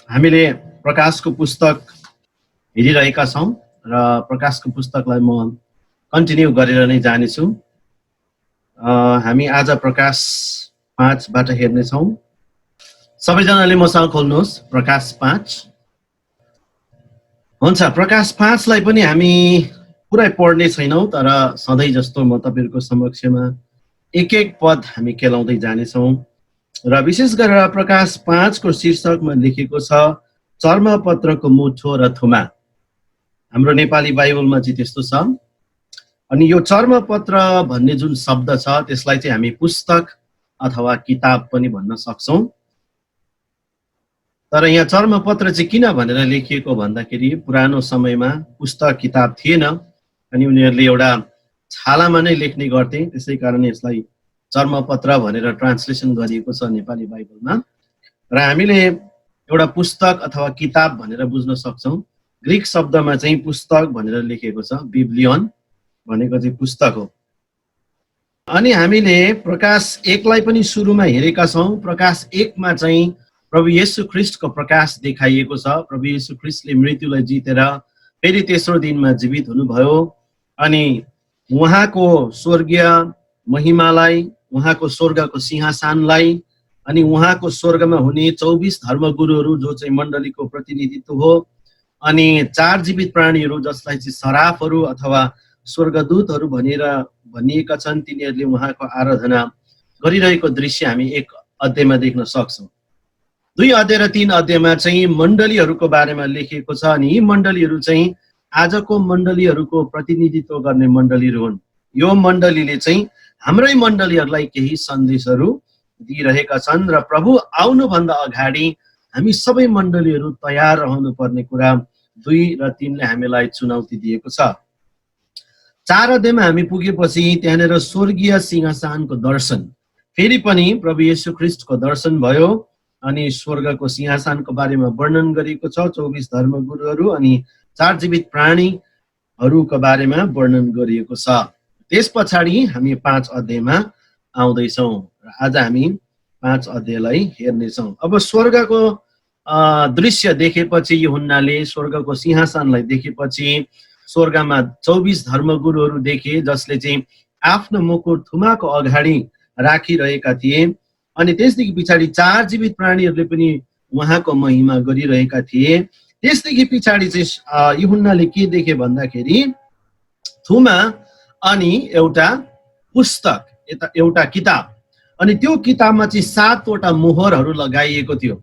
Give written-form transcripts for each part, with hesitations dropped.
हामीले प्रकाशको पुस्तक हेरिरहेका छौं र प्रकाशको पुस्तकलाई म कन्टिन्यू गरेर नै जानेछु। हामी आज प्रकाश 5 बाट हेर्ने छौं। सबैजनाले मसँग खोल्नुहोस् प्रकाश 5। हुन्छ, प्रकाश 5 लाई पनि हामी पुरै पढ्ने छैनौं, तर सधैँ जस्तो म तपाईहरुको समक्षमा एक एक पद हामी केलाउँदै जाने छौं। र विशेष गरेर प्रकाश 5 को शीर्षकमा लेखेको छ चर्मपत्रको मुठो र थुमा। हाम्रो नेपाली बाइबलमा चाहिँ त्यस्तो छ। अनि यो चर्मपत्र भन्ने जुन शब्द छ त्यसलाई चाहिँ हामी पुस्तक अथवा किताब पनि भन्न सक्छौं। तर यहाँ चर्मपत्र चाहिँ किन भनेर लेखिएको भन्दाखेरि पुरानो समयमा पुस्तक किताब थिएन अनि उनीहरूले एउटा छालामा नै लेख्ने गर्थे, त्यसैकारण यसलाई चर्मपत्र भनेर ट्रान्सलेसन गरिएको छ नेपाली बाइबलमा। र हामीले एउटा पुस्तक अथवा किताब भनेर बुझ्न सक्छौं। ग्रीक शब्दमा चाहिँ पुस्तक भनेर लेखेको छ, बिब्लियन भनेको चाहिँ पुस्तक हो। अनि हामीले प्रकाश 1 लाई पनि सुरुमा हेरेका छौं। प्रकाश 1 मा चाहिँ प्रभु येशू ख्रीष्टको प्रकाश देखाइएको छ। प्रभु येशू ख्रीष्टले मृत्युलाई जितेर फेरि तेस्रो दिनमा जीवित हुनुभयो अनि उहाँको स्वर्गीय महिमालाई, उहाँको स्वर्गको सिंहासनलाई अनि उहाँको स्वर्गमा हुने 24 धर्मगुरुहरू जो चाहिँ मण्डलीको प्रतिनिधित्व हो अनि 4 जीवित प्राणीहरू जसलाई चाहिँ सराफहरू अथवा स्वर्गदूतहरू भनेर भनिएका छन्, तिनीहरूले उहाँको आराधना गरिरहेको दृश्य हामी 1 अध्यायमा देख्न सक्छौं। 2 अध्याय र 3 अध्यायमा चाहिँ मण्डलीहरूको बारेमा लेखिएको छ अनि यी मण्डलीहरू चाहिँ आजको मण्डलीहरूको प्रतिनिधित्व गर्ने मण्डलीहरू हुन्। यो मण्डलीले चाहिँ हाम्रै मण्डलीहरूलाई केही सन्देशहरू दिइरहेका छन् र प्रभु आउनुभन्दा अगाडि हामी सबै मण्डलीहरू तयार रहनु पर्ने कुरा 2 र 3 ले हामीलाई चुनौती दिएको छ। 4 अध्यायमा हामी पुगेपछि त्यहाँनेर स्वर्गीय सिंहासनको दर्शन, फेरि पनि प्रभु येशू ख्रीष्टको दर्शन भयो अनि स्वर्गको सिंहासनको बारेमा वर्णन गरिएको छ। 24 धर्मगुरुहरू अनि 4 जीवित प्राणीहरूको बारेमा वर्णन गरिएको छ। त्यस पछाडि हामी 5 अध्यायमा आउँदैछौं र आज हामी 5 अध्यायलाई हेर्नेछौं। अब स्वर्गको दृश्य देखेपछि यूहन्नाले स्वर्गको सिंहासनलाई देखेपछि स्वर्गमा 24 धर्मगुरुहरू देखे जसले चाहिँ आफ्नो मुकुट थुमाको अगाडि राखिरहेका थिए अनि त्यसदेखि पछाडि 4 जीवित प्राणीहरूले पनि उहाँको महिमा गरिरहेका थिए। त्यसदेखि पछाडि चाहिँ यूहन्नाले के देखे भन्दाखेरि थुमा अनि एउटा पुस्तक, एउटा किताब अनि त्यो किताबमा चाहिँ 7 वटा मोहरहरू लगाइएको थियो।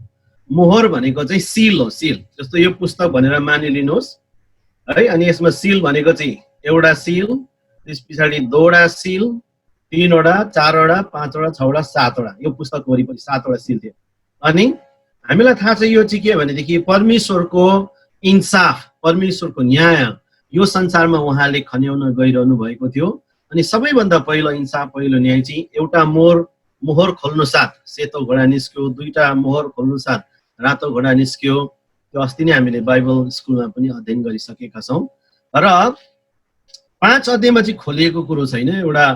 मोहर भनेको चाहिँ सील हो, सील। जस्तो यो पुस्तक भनेर मानिलिनुहोस् है, अनि यसमा सील भनेको चाहिँ एउटा सील, त्यस पछाडि 2 वटा सील, 3 वटा, 4 वटा, 5 वटा, 6 वटा, 7 वटा। यो पुस्तक वरिपरि 7 वटा सील थियो। अनि हामीलाई थाहा छ यो चाहिँ के भनेदेखि परमेश्वरको इन्साफ, परमेश्वरको न्याय यो संसारमा उहाँले खन्याउन गइरहनु भएको थियो। अनि सबैभन्दा पहिलो इन्साफ, पहिलो न्याय चाहिँ एउटा मोहर खोल्नु साथ सेतो घोडा निस्क्यो, 2टा मोहर खोल्नु साथ रातो घोडा निस्क्यो। त्यो अस्ति नै हामीले बाइबल स्कुलमा पनि अध्ययन गरिसकेका छौं। र 5 अध्यायमा चाहिँ खोलिएको कुरो छैन, एउटा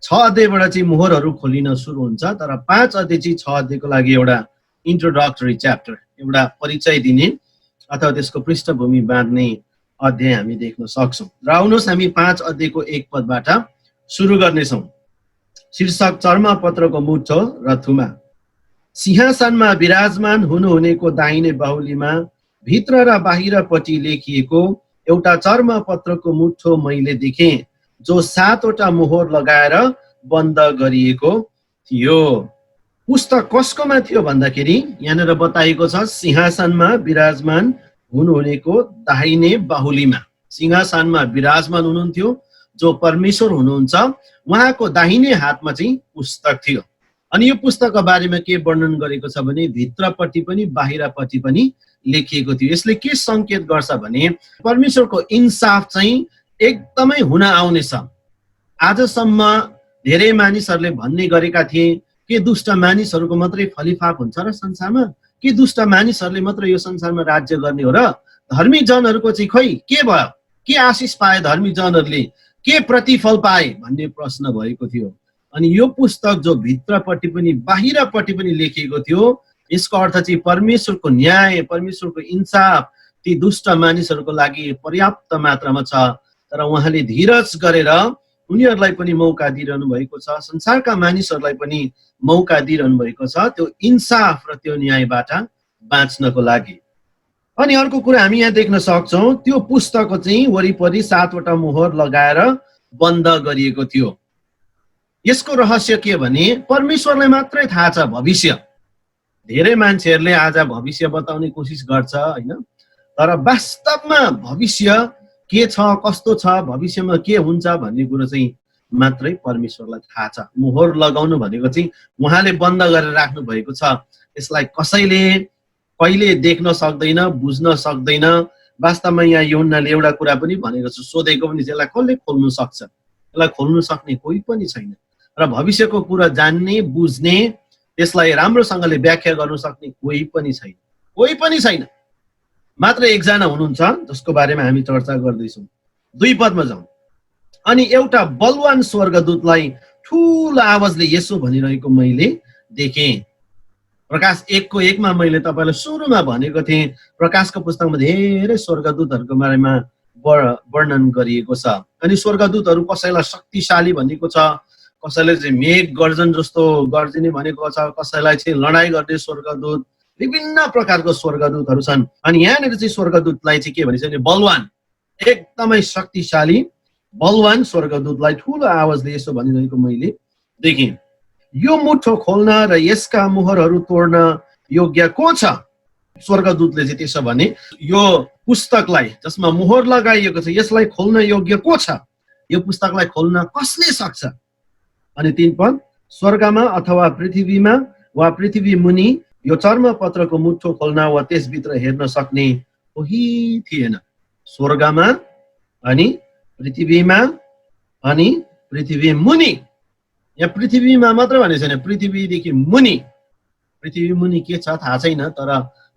6 अध्यायबाट चाहिँ मोहरहरू खोलिन सुरु हुन्छ। तर 5 अध्याय चाहिँ 6 अध्यायको लागि एउटा इन्ट्रोडक्टरी च्याप्टर, एउटा परिचय दिने अथवा त्यसको पृष्ठभूमि बाँध्ने अध्याय हामी देख्न सक्छौं। र आउनुहोस् हामी 5 अध्यायको 1 पदबाट सुरु गर्नेछौं। शीर्षक चर्मपत्रको मुठो र थुमा। सिंहासनमा विराजमान हुनुहुनेको दाहिने बाहुलीमा भित्र र बाहिरपट्टि लेखिएको एउटा चर्मपत्रको मुठो मैले देखेँ जो 7 वटा मोहर लगाएर बन्द गरिएको थियो। पुस्तक कसकोमा थियो भन्दाखेरि यहाँनिर बताइएको छ सिंहासनमा विराजमान हुनुहुनेको दाहिने बाहुलीमा। सिंहासनमा विराजमान हुनुहुन्थ्यो जो परमेश्वर हुनुहुन्छ, उहाँको दाहिने हातमा चाहिँ पुस्तक थियो। अनि यो पुस्तकको बारेमा के वर्णन गरेको छ भने भित्रपट्टि पनि बाहिरपट्टि पनि लेखिएको थियो। यसले के संकेत गर्छ भने परमेश्वरको इन्साफ चाहिँ एकदमै हुन आउनेछ। आजसम्म धेरै मानिसहरूले भन्ने गरेका थिए के दुष्ट मानिसहरूको मात्रै फलिफाप हुन्छ र संसारमा, के दुष्ट मानिसहरूले मात्र यो संसारमा राज्य गर्ने हो र धर्मी जनहरूको चाहिँ खै के भयो, के आशिष पाए धर्मी जनहरूले, के प्रतिफल पाए भन्ने प्रश्न भएको थियो। अनि यो पुस्तक जो भित्रपट्टि पनि बाहिरपट्टि पनि लेखिएको थियो यसको अर्थ चाहिँ परमेश्वरको न्याय, परमेश्वरको इन्साफ ती दुष्ट मानिसहरूको लागि पर्याप्त मात्रामा छ। तर उहाँले धीरज गरेर उनीहरूलाई पनि मौका दिइरहनु भएको छ, संसारका मानिसहरूलाई पनि मौका दिइरहनु भएको छ त्यो इन्साफ र त्यो न्यायबाट बाँच्नको लागि। अनि अर्को कुरा हामी यहाँ देख्न सक्छौँ, त्यो पुस्तकको चाहिँ वरिपरि 7 वटा मोहर लगाएर बन्द गरिएको थियो। यसको रहस्य के भने परमेश्वरलाई मात्रै थाहा छ भविष्य। धेरै मान्छेहरूले आज भविष्य बताउने कोसिस गर्छ हैन, तर वास्तवमा भविष्य के छ, कस्तो छ, भविष्यमा के हुन्छ भन्ने कुरो चाहिँ मात्रै परमेश्वरलाई थाहा छ। मोहर लगाउनु भनेको चाहिँ उहाँले बन्द गरेर राख्नु भएको छ। यसलाई कसैले कहिले देख्न सक्दैन, बुझ्न सक्दैन। वास्तवमा यहाँ यूहन्नाले एउटा कुरा पनि भनेको छ, सोधेको पनि छ, यसलाई कसले खोल्नु सक्छ? यसलाई खोल्नु सक्ने कोही पनि छैन। र भविष्यको कुरा जान्ने, बुझ्ने, त्यसलाई राम्रोसँगले व्याख्या गर्न सक्ने कोही पनि छैन, कोही पनि छैन। मात्र एकजना हुनुहुन्छ जसको बारेमा हामी चर्चा गर्दैछौँ। 2 पदमा जाउँ। अनि एउटा बलवान स्वर्गदूतलाई ठुलो आवाजले यसो भनिरहेको मैले देखेँ। प्रकाश 1:1 मा मैले तपाईलाई सुरुमा भनेको थिएँ, प्रकाशको पुस्तकमा धेरै स्वर्गदूतहरूको बारेमा वर्णन गरिएको छ। अनि स्वर्गदूतहरू कसैलाई शक्तिशाली भनेको छ, कसैले चाहिँ मेघ गर्जन जस्तो गर्जिने भनेको छ, कसैलाई चाहिँ लडाई गर्ने स्वर्गदूत, विभिन्न प्रकारको स्वर्गदूतहरू छन्। अनि यहाँनिर चाहिँ स्वर्गदूतलाई चाहिँ के भनिन्छ भने बलवान, एकदमै शक्तिशाली बलवान स्वर्गदूतलाई ठुलो आवाजले यसो भनिरहेको मैले देखेँ, यो मुठो खोल्न र यसका मोहरहरू तोड्न योग्य को छ? स्वर्गदूतले चाहिँ त्यसो भने यो पुस्तकलाई जसमा मोहर लगाइएको छ यसलाई खोल्न योग्य को छ? यो पुस्तकलाई खोल्न कसले सक्छ? अनि 3 पद, स्वर्गमा अथवा पृथ्वीमा वा पृथ्वी मुनि यो चर्मपत्रको मुठो खोल्न वा त्यसभित्र हेर्न सक्ने कोही थिएन। स्वर्गमा अनि पृथ्वीमा अनि पृथ्वी मुनि। यहाँ पृथ्वीमा मात्र भनेको छैन, पृथ्वीदेखि मुनि। पृथ्वी मुनि के छ थाहा छैन, तर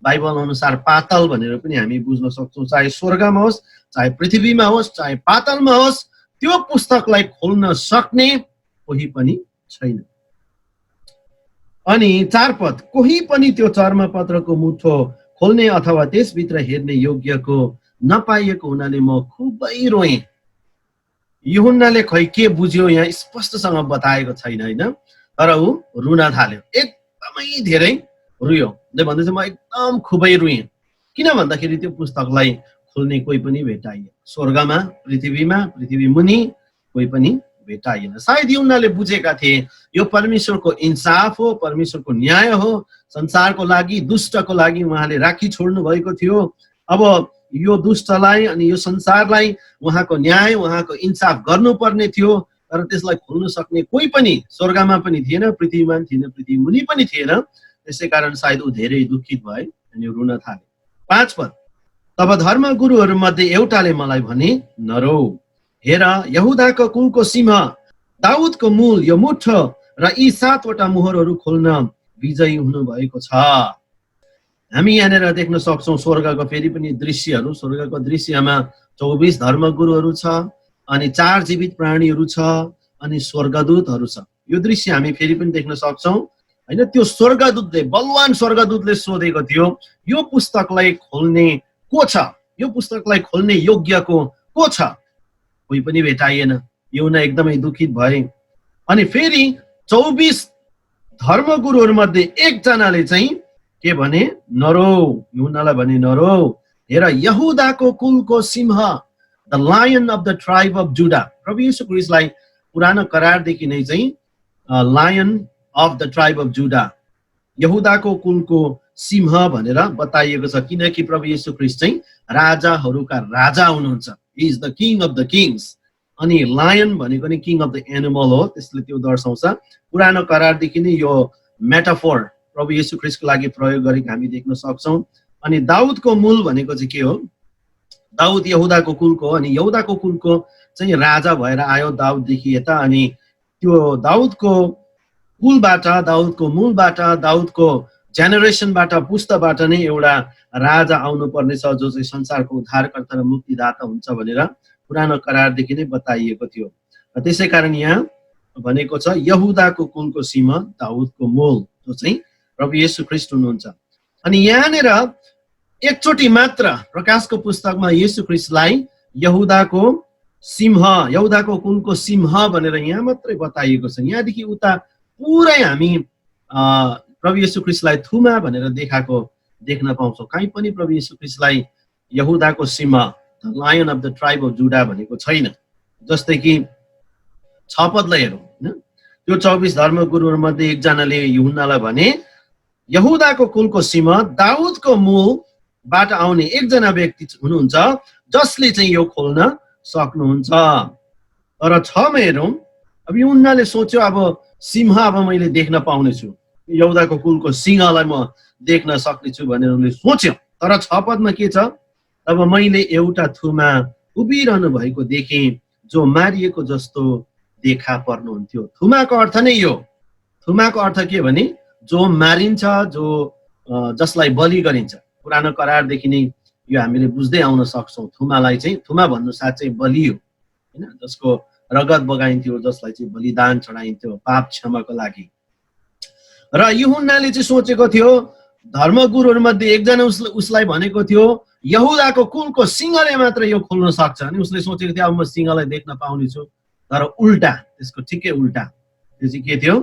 बाइबल अनुसार पातल भनेर पनि हामी बुझ्न सक्छौँ। चाहे स्वर्गमा होस्, चाहे पृथ्वीमा होस्, चाहे पातलमा होस्, त्यो पुस्तकलाई खोल्न सक्ने कोही पनि छैन। अनि 4 पद, कोही पनि त्यो चर्मपत्रको मुठो खोल्ने अथवा त्यसभित्र हेर्ने योग्यको नपाइएको हुनाले म खुबै रोएँ। यूहन्नाले खै के बुझ्यो यहाँ स्पष्टसँग बताएको छैन हैन, तर ऊ रुन थाल्यो, एकदमै धेरै रुयो। भन्दैछ म एकदम खुबै रुएँ। किन भन्दाखेरि त्यो पुस्तकलाई खोल्ने कोही पनि भेटाइएन। स्वर्गमा, पृथ्वीमा, पृथ्वी मुनि कोही पनि भेटाइएन। सायद यूहन्नाले बुझेका थिए यो परमेश्वरको इन्साफ हो, परमेश्वरको न्याय हो, संसारको लागि, दुष्टको लागि उहाँले राखी छोड्नु भएको थियो। अब यो दुष्टलाई अनि यो संसारलाई उहाँको न्याय, उहाँको इन्साफ गर्नुपर्ने थियो, तर त्यसलाई खोल्न सक्ने कोही पनि स्वर्गमा पनि थिएन, पृथ्वीमा पनि थिएन, पृथ्वी मुनि पनि थिएन। त्यसै कारण सायद ऊ धेरै दुखित भए अनि रुन थाले। 5 पद, तब धर्मगुरुहरू मध्ये एउटाले मलाई भने, नरो, हेर यहुदाको कुलको सिंह, दाउदको मूल यो मुठो र यी 7 वटा मोहरहरू खोल्न विजयी हुनु भएको छ। हामी यहाँनिर देख्न सक्छौँ स्वर्गको फेरि पनि दृश्यहरू। स्वर्गको दृश्यमा 24 धर्मगुरुहरू छ, अनि 4 जीवित प्राणीहरू छ, अनि स्वर्गदूतहरू छ। यो दृश्य हामी फेरि पनि देख्न सक्छौँ हैन। त्यो स्वर्गदूतले, बलवान स्वर्गदूतले सोधेको थियो, यो पुस्तकलाई खोल्ने को छ? यो पुस्तकलाई खोल्ने योग्यको को छ? कोही पनि भेटाइएन। यूहन्ना एकदमै दुखित भए। अनि फेरि 24 धर्मगुरुहरू मध्ये एकजनाले चाहिँ के भने, नरो, यूहन्नालाई भने, नरो, हेर यहुदाको कुलको सिंह, the lion of the tribe of Judah. प्रभु येशू ख्रीष्टलाई पुरानो करारदेखि नै चाहिँ lion of the tribe of Judah, यहुदाको कुलको सिंह भनेर बताइएको छ, किनकि प्रभु येशू ख्रीष्ट चाहिँ राजाहरूका राजा हुनुहुन्छ। He is the king of the kings. अनि लायन भनेको नि किङ अफ द एनिमल हो, त्यसले त्यो दर्शाउँछ। पुरानो करारदेखि नै यो मेटाफोर प्रभु येशू ख्रीष्टको लागि प्रयोग गरेको हामी देख्न सक्छौँ। अनि दाउदको मूल भनेको चाहिँ के हो? दाउद यहुदाको कुलको हो, अनि यहुदाको कुलको चाहिँ राजा भएर आयो दाउददेखि यता। अनि त्यो दाउदको कुलबाट, दाउदको मूलबाट, दाउदको जेनेरेसनबाट, पुस्ताबाट नै एउटा राजा आउनु पर्नेछ जो चाहिँ संसारको उद्धारकर्ता र मुक्तिदाता हुन्छ भनेर पुरानो करारदेखि नै बताइएको थियो। त्यसै कारण यहाँ भनेको छ यहुदाको कुलको सिंह, दाउदको मूल, जो चाहिँ प्रभु येशू ख्रीष्ट हुनुहुन्छ। अनि यहाँनिर एकचोटि मात्र प्रकाशको पुस्तकमा येशू ख्रीष्टलाई यहुदाको सिंह, यहुदाको कुलको सिंह भनेर यहाँ मात्रै बताइएको छ। यहाँदेखि उता पुरै हामी प्रभु येशू ख्रीष्टलाई थुमा भनेर देख्न पाउँछौँ। कहीँ पनि प्रभु येशू ख्रीष्टलाई यहुदाको सिंह, the lion of the tribe of Judah भनेको छैन। जस्तै कि 6 पदलाई हेरौँ हैन, त्यो 24 धर्मगुरुहरूमध्ये एकजनाले यूहन्नालाई भने, यहुदाको कुलको सिंह, दाउदको मूलबाट आउने एकजना व्यक्ति हुनुहुन्छ जसले चाहिँ यो खोल्न सक्नुहुन्छ। तर 6 मा हेरौँ, अब यूहन्नाले सोच्यो अब सिंह अब मैले देख्न पाउनेछु, यहुदाको कुलको सिंहलाई म देख्न सक्नेछु भनेर उनले सोच्यो। तर 6 पदमा के छ, तब मैले एउटा थुमा उभिरहनु भएको देखेँ जो मारिएको जस्तो देखा पर्नुहुन्थ्यो। थुमाको अर्थ नै यो, थुमाको अर्थ के भने जो मारिन्छ, जसलाई बलि गरिन्छ। पुरानो करारदेखि नै यो हामीले बुझ्दै आउन सक्छौँ। थुमालाई चाहिँ, थुमा भन्नु साँच्चै बलि हो हैन, जसको रगत बगाइन्थ्यो, जसलाई चाहिँ बलिदान चढाइन्थ्यो पाप क्षमाको लागि। र यूहन्नाले चाहिँ सोचेको थियो, धर्मगुरुहरूमध्ये एकजना उसलाई भनेको थियो यहुदाको कुलको सिंहले मात्र यो खोल्न सक्छ। अनि उसले सोचेको थियो अब म सिंहलाई देख्न पाउनेछु। तर उल्टा, त्यसको ठिकै उल्टा, त्यो चाहिँ के थियो,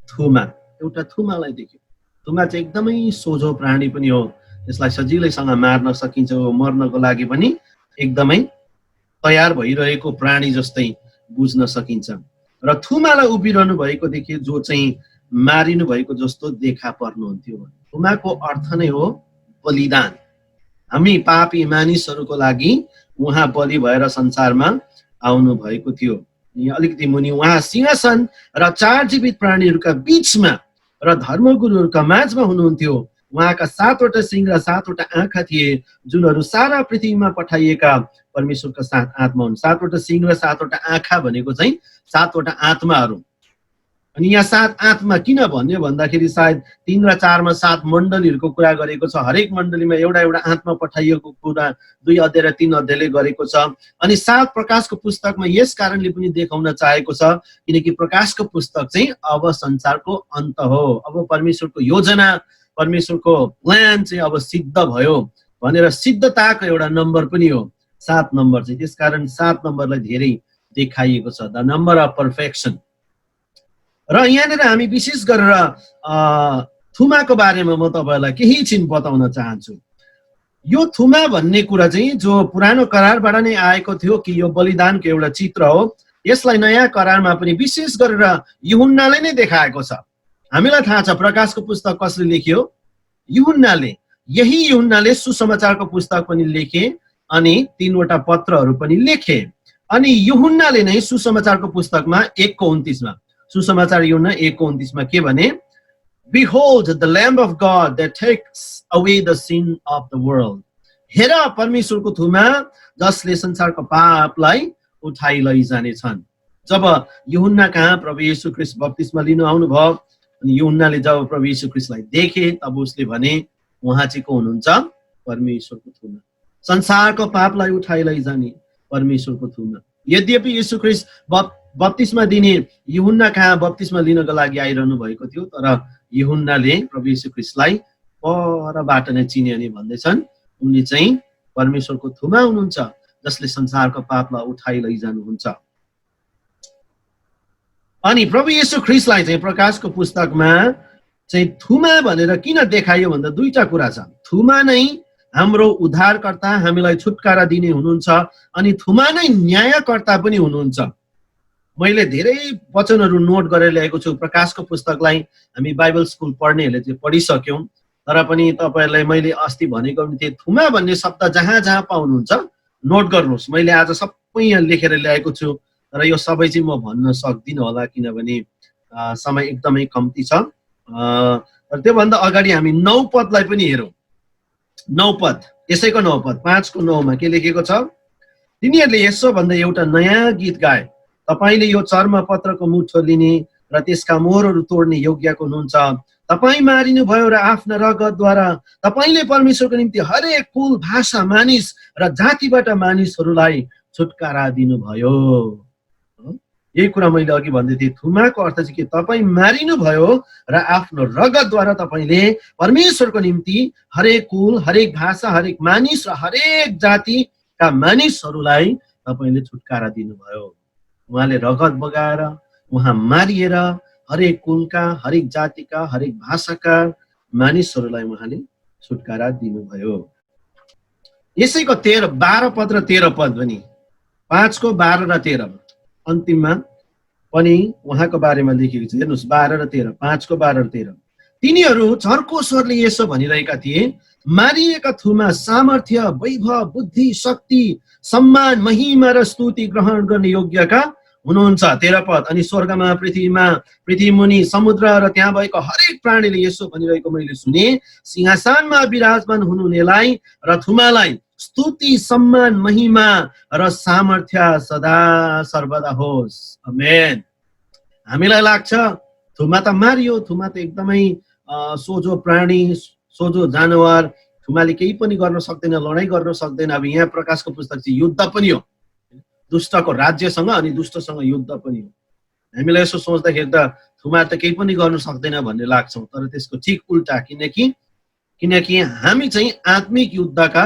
थुमा, एउटा थुमालाई देख्यो। थुमा चाहिँ एकदमै सोझो प्राणी पनि हो, त्यसलाई सजिलैसँग मार्न सकिन्छ, मर्नको लागि पनि एकदमै तयार भइरहेको प्राणी जस्तै बुझ्न सकिन्छ। र थुमालाई उभिरहनु भएको देखे जो चाहिँ मारिनु भएको जस्तो देखा पर्नुहुन्थ्यो। थुमाको अर्थ नै हो बलिदान। हामी पापी मानिसहरूको लागि उहाँ बलि भएर संसारमा आउनु भएको थियो। यहाँ अलिकति मुनि उहाँ सिंहासन र 4 जीवित प्राणीहरूका बीचमा र धर्मगुरुहरूका माझमा हुनुहुन्थ्यो। उहाँका 7वटा सिंह र 7वटा आँखा थिए, जुनहरू सारा पृथ्वीमा पठाइएका परमेश्वरका 7 आत्मा हुन्। 7वटा सिंह र 7वटा आँखा भनेको चाहिँ 7वटा आत्माहरू। अनि यहाँ 7 आत्मा किन भन्यो भन्दाखेरि सायद 3 र 4 मा 7 मण्डलीहरूको कुरा गरेको छ। हरेक मण्डलीमा एउटा एउटा आत्मा पठाइएको कुरा 2 अध्याय र 3 अध्यायले गरेको छ। अनि 7 प्रकाशको पुस्तकमा यस कारणले पनि देखाउन चाहेको छ किनकि प्रकाशको पुस्तक चाहिँ अब संसारको अन्त हो, अब परमेश्वरको योजना, परमेश्वरको प्लान चाहिँ अब सिद्ध भयो भनेर सिद्धताको एउटा नम्बर पनि हो 7 नम्बर चाहिँ। त्यसकारण 7 नम्बरलाई धेरै देखाइएको छ, द नम्बर अफ पर्फेक्सन। र यहाँनिर हामी विशेष गरेर थुमाको बारेमा म तपाईलाई केही छिन बताउन चाहन्छु। यो थुमा भन्ने कुरा चाहिँ जो पुरानो करारबाट नै आएको थियो कि यो बलिदानको एउटा चित्र हो, यसलाई नयाँ करारमा पनि विशेष गरेर यूहन्नाले नै देखाएको छ। हामीलाई थाहा छ प्रकाशको पुस्तक कसले लेख्यो, यूहन्नाले। यही यूहन्नाले सुसमाचारको पुस्तक पनि लेखे अनि 3वटा पत्रहरू पनि लेखे। अनि यूहन्नाले नै सुसमाचारको पुस्तकमा 1:29 मा, सुसमाचार यूहन्ना 1:29 मा के भने, Behold the Lamb of God that takes away the sin of the world. हेर परमेश्वरको थुमा जसले संसारको पापलाई उठाइ लैजानेछन्। जब यूहन्ना कहाँ प्रभु येशू ख्रीष्ट बप्तिस्मा लिनु आउनुभयो अनि यूहन्नाले जब प्रभु येशू ख्रीष्टलाई देखे तब उसले भने उहाँ चाहिँ को हुनुहुन्छ, परमेश्वरको थुमा, संसारको पापलाई उठाइ लैजाने परमेश्वरको थुमा। यद्यपि येशू ख्रीष्ट बप्तिस्मा दिने यूहन्ना कहाँ बप्तिस्मा लिनको लागि आइरहनु भएको थियो, तर यूहन्नाले प्रभु येशू ख्रीष्टलाई परबाट नै चिने अनि भन्दैछन् उनी चाहिँ परमेश्वरको थुमा हुनुहुन्छ जसले संसारको पापलाई उठाइ लैजानुहुन्छ। अनि प्रभु येशू ख्रीष्टलाई चाहिँ प्रकाशको पुस्तकमा चाहिँ थुमा भनेर किन देखाइयो भन्दा 2टा कुरा छ। थुमा नै हाम्रो उद्धारकर्ता, हामीलाई छुटकारा दिने हुनुहुन्छ, अनि थुमा नै न्यायकर्ता पनि हुनुहुन्छ। मैले धेरै वचनहरू नोट गरेर ल्याएको छु। प्रकाशको पुस्तकलाई हामी बाइबल स्कुल पढ्नेहरूले चाहिँ पढिसक्यौँ, तर पनि तपाईहरुलाई मैले अस्ति भनेको थिएँ थुमा भन्ने शब्द जहाँ जहाँ पाउनुहुन्छ नोट गर्नुहोस्। मैले आज सबै यहाँ लेखेर ल्याएको छु, तर यो सबै चाहिँ म भन्न सक्दिनँ होला किनभने समय एकदमै कम्ती छ। त्योभन्दा अगाडि हामी 9 पदलाई पनि हेरौँ। 9 पद, यसैको 9 पद 5:9 मा के लेखेको छ, तिनीहरूले यसो भन्दा एउटा नयाँ गीत गाए, तपाईले यो चर्म पत्रको मुठो लिने र त्यसका मोहरहरू तोड्ने योग्यको हुनुहुन्छ। तपाई मारिनु भयो र आफ्ना रगतद्वारा तपाईले परमेश्वरको निम्ति हरेक कुल, भाषा, मानिस र जातिबाट मानिसहरूलाई छुटकारा दिनुभयो। यही कुरा मैले अघि भन्दै थिएँ। थुमाको अर्थ चाहिँ के, तपाईँ मारिनु भयो र आफ्नो रगतद्वारा तपाईँले परमेश्वरको निम्ति हरेक कुल, हरेक भाषा, हरेक मानिस र हरेक जातिका मानिसहरूलाई तपाईँले छुटकारा दिनुभयो। उहाँले रगत बगाएर, उहाँ मारिएर हरेक कुलका, हरेक जातिका, हरेक भाषाका मानिसहरूलाई उहाँले छुटकारा दिनुभयो। यसैको 12 पद र 13 पद पनि, 5 को 12 र 13 अन्तिममा पनि उहाँको बारेमा लेखेको छ। हेर्नुहोस् 12 र 13, 5 को 12 र 13। तिनीहरू झर्को स्वरले यसो भनिरहेका थिए, मारिएका थुमा सामर्थ्य, वैभव, बुद्धि, शक्ति, सम्मान, महिमा र स्तुति ग्रहण गर्ने योग्यका हुनुहुन्छ। 13 पद, अनि स्वर्गमा, पृथ्वीमा, पृथ्वी मुनि, समुद्र र त्यहाँ भएको हरेक प्राणीले यसो भनिरहेको मैले सुने, सिंहासनमा विराजमान हुनुहुनेलाई र थुमालाई स्तुति, सम्मान, महिमा र सामर्थ्य सदा सर्वदा होस्। आमेन। हामीलाई लाग्छ थुमा त मारियो, थुमा त एकदमै सोझो प्राणी, सोझो जानवर, थुमाले केही पनि गर्न सक्दैन, लडाइँ गर्न सक्दैन। अब यहाँ प्रकाशको पुस्तक चाहिँ युद्ध पनि हो, दुष्टको राज्यसँग अनि दुष्टसँग युद्ध पनि हो। हामीलाई यसो सोच्दाखेरि त थुमा त केही पनि गर्न सक्दैन भन्ने लाग्छौँ, तर त्यसको ठिक उल्टा, किनकि हामी चाहिँ आत्मिक युद्धका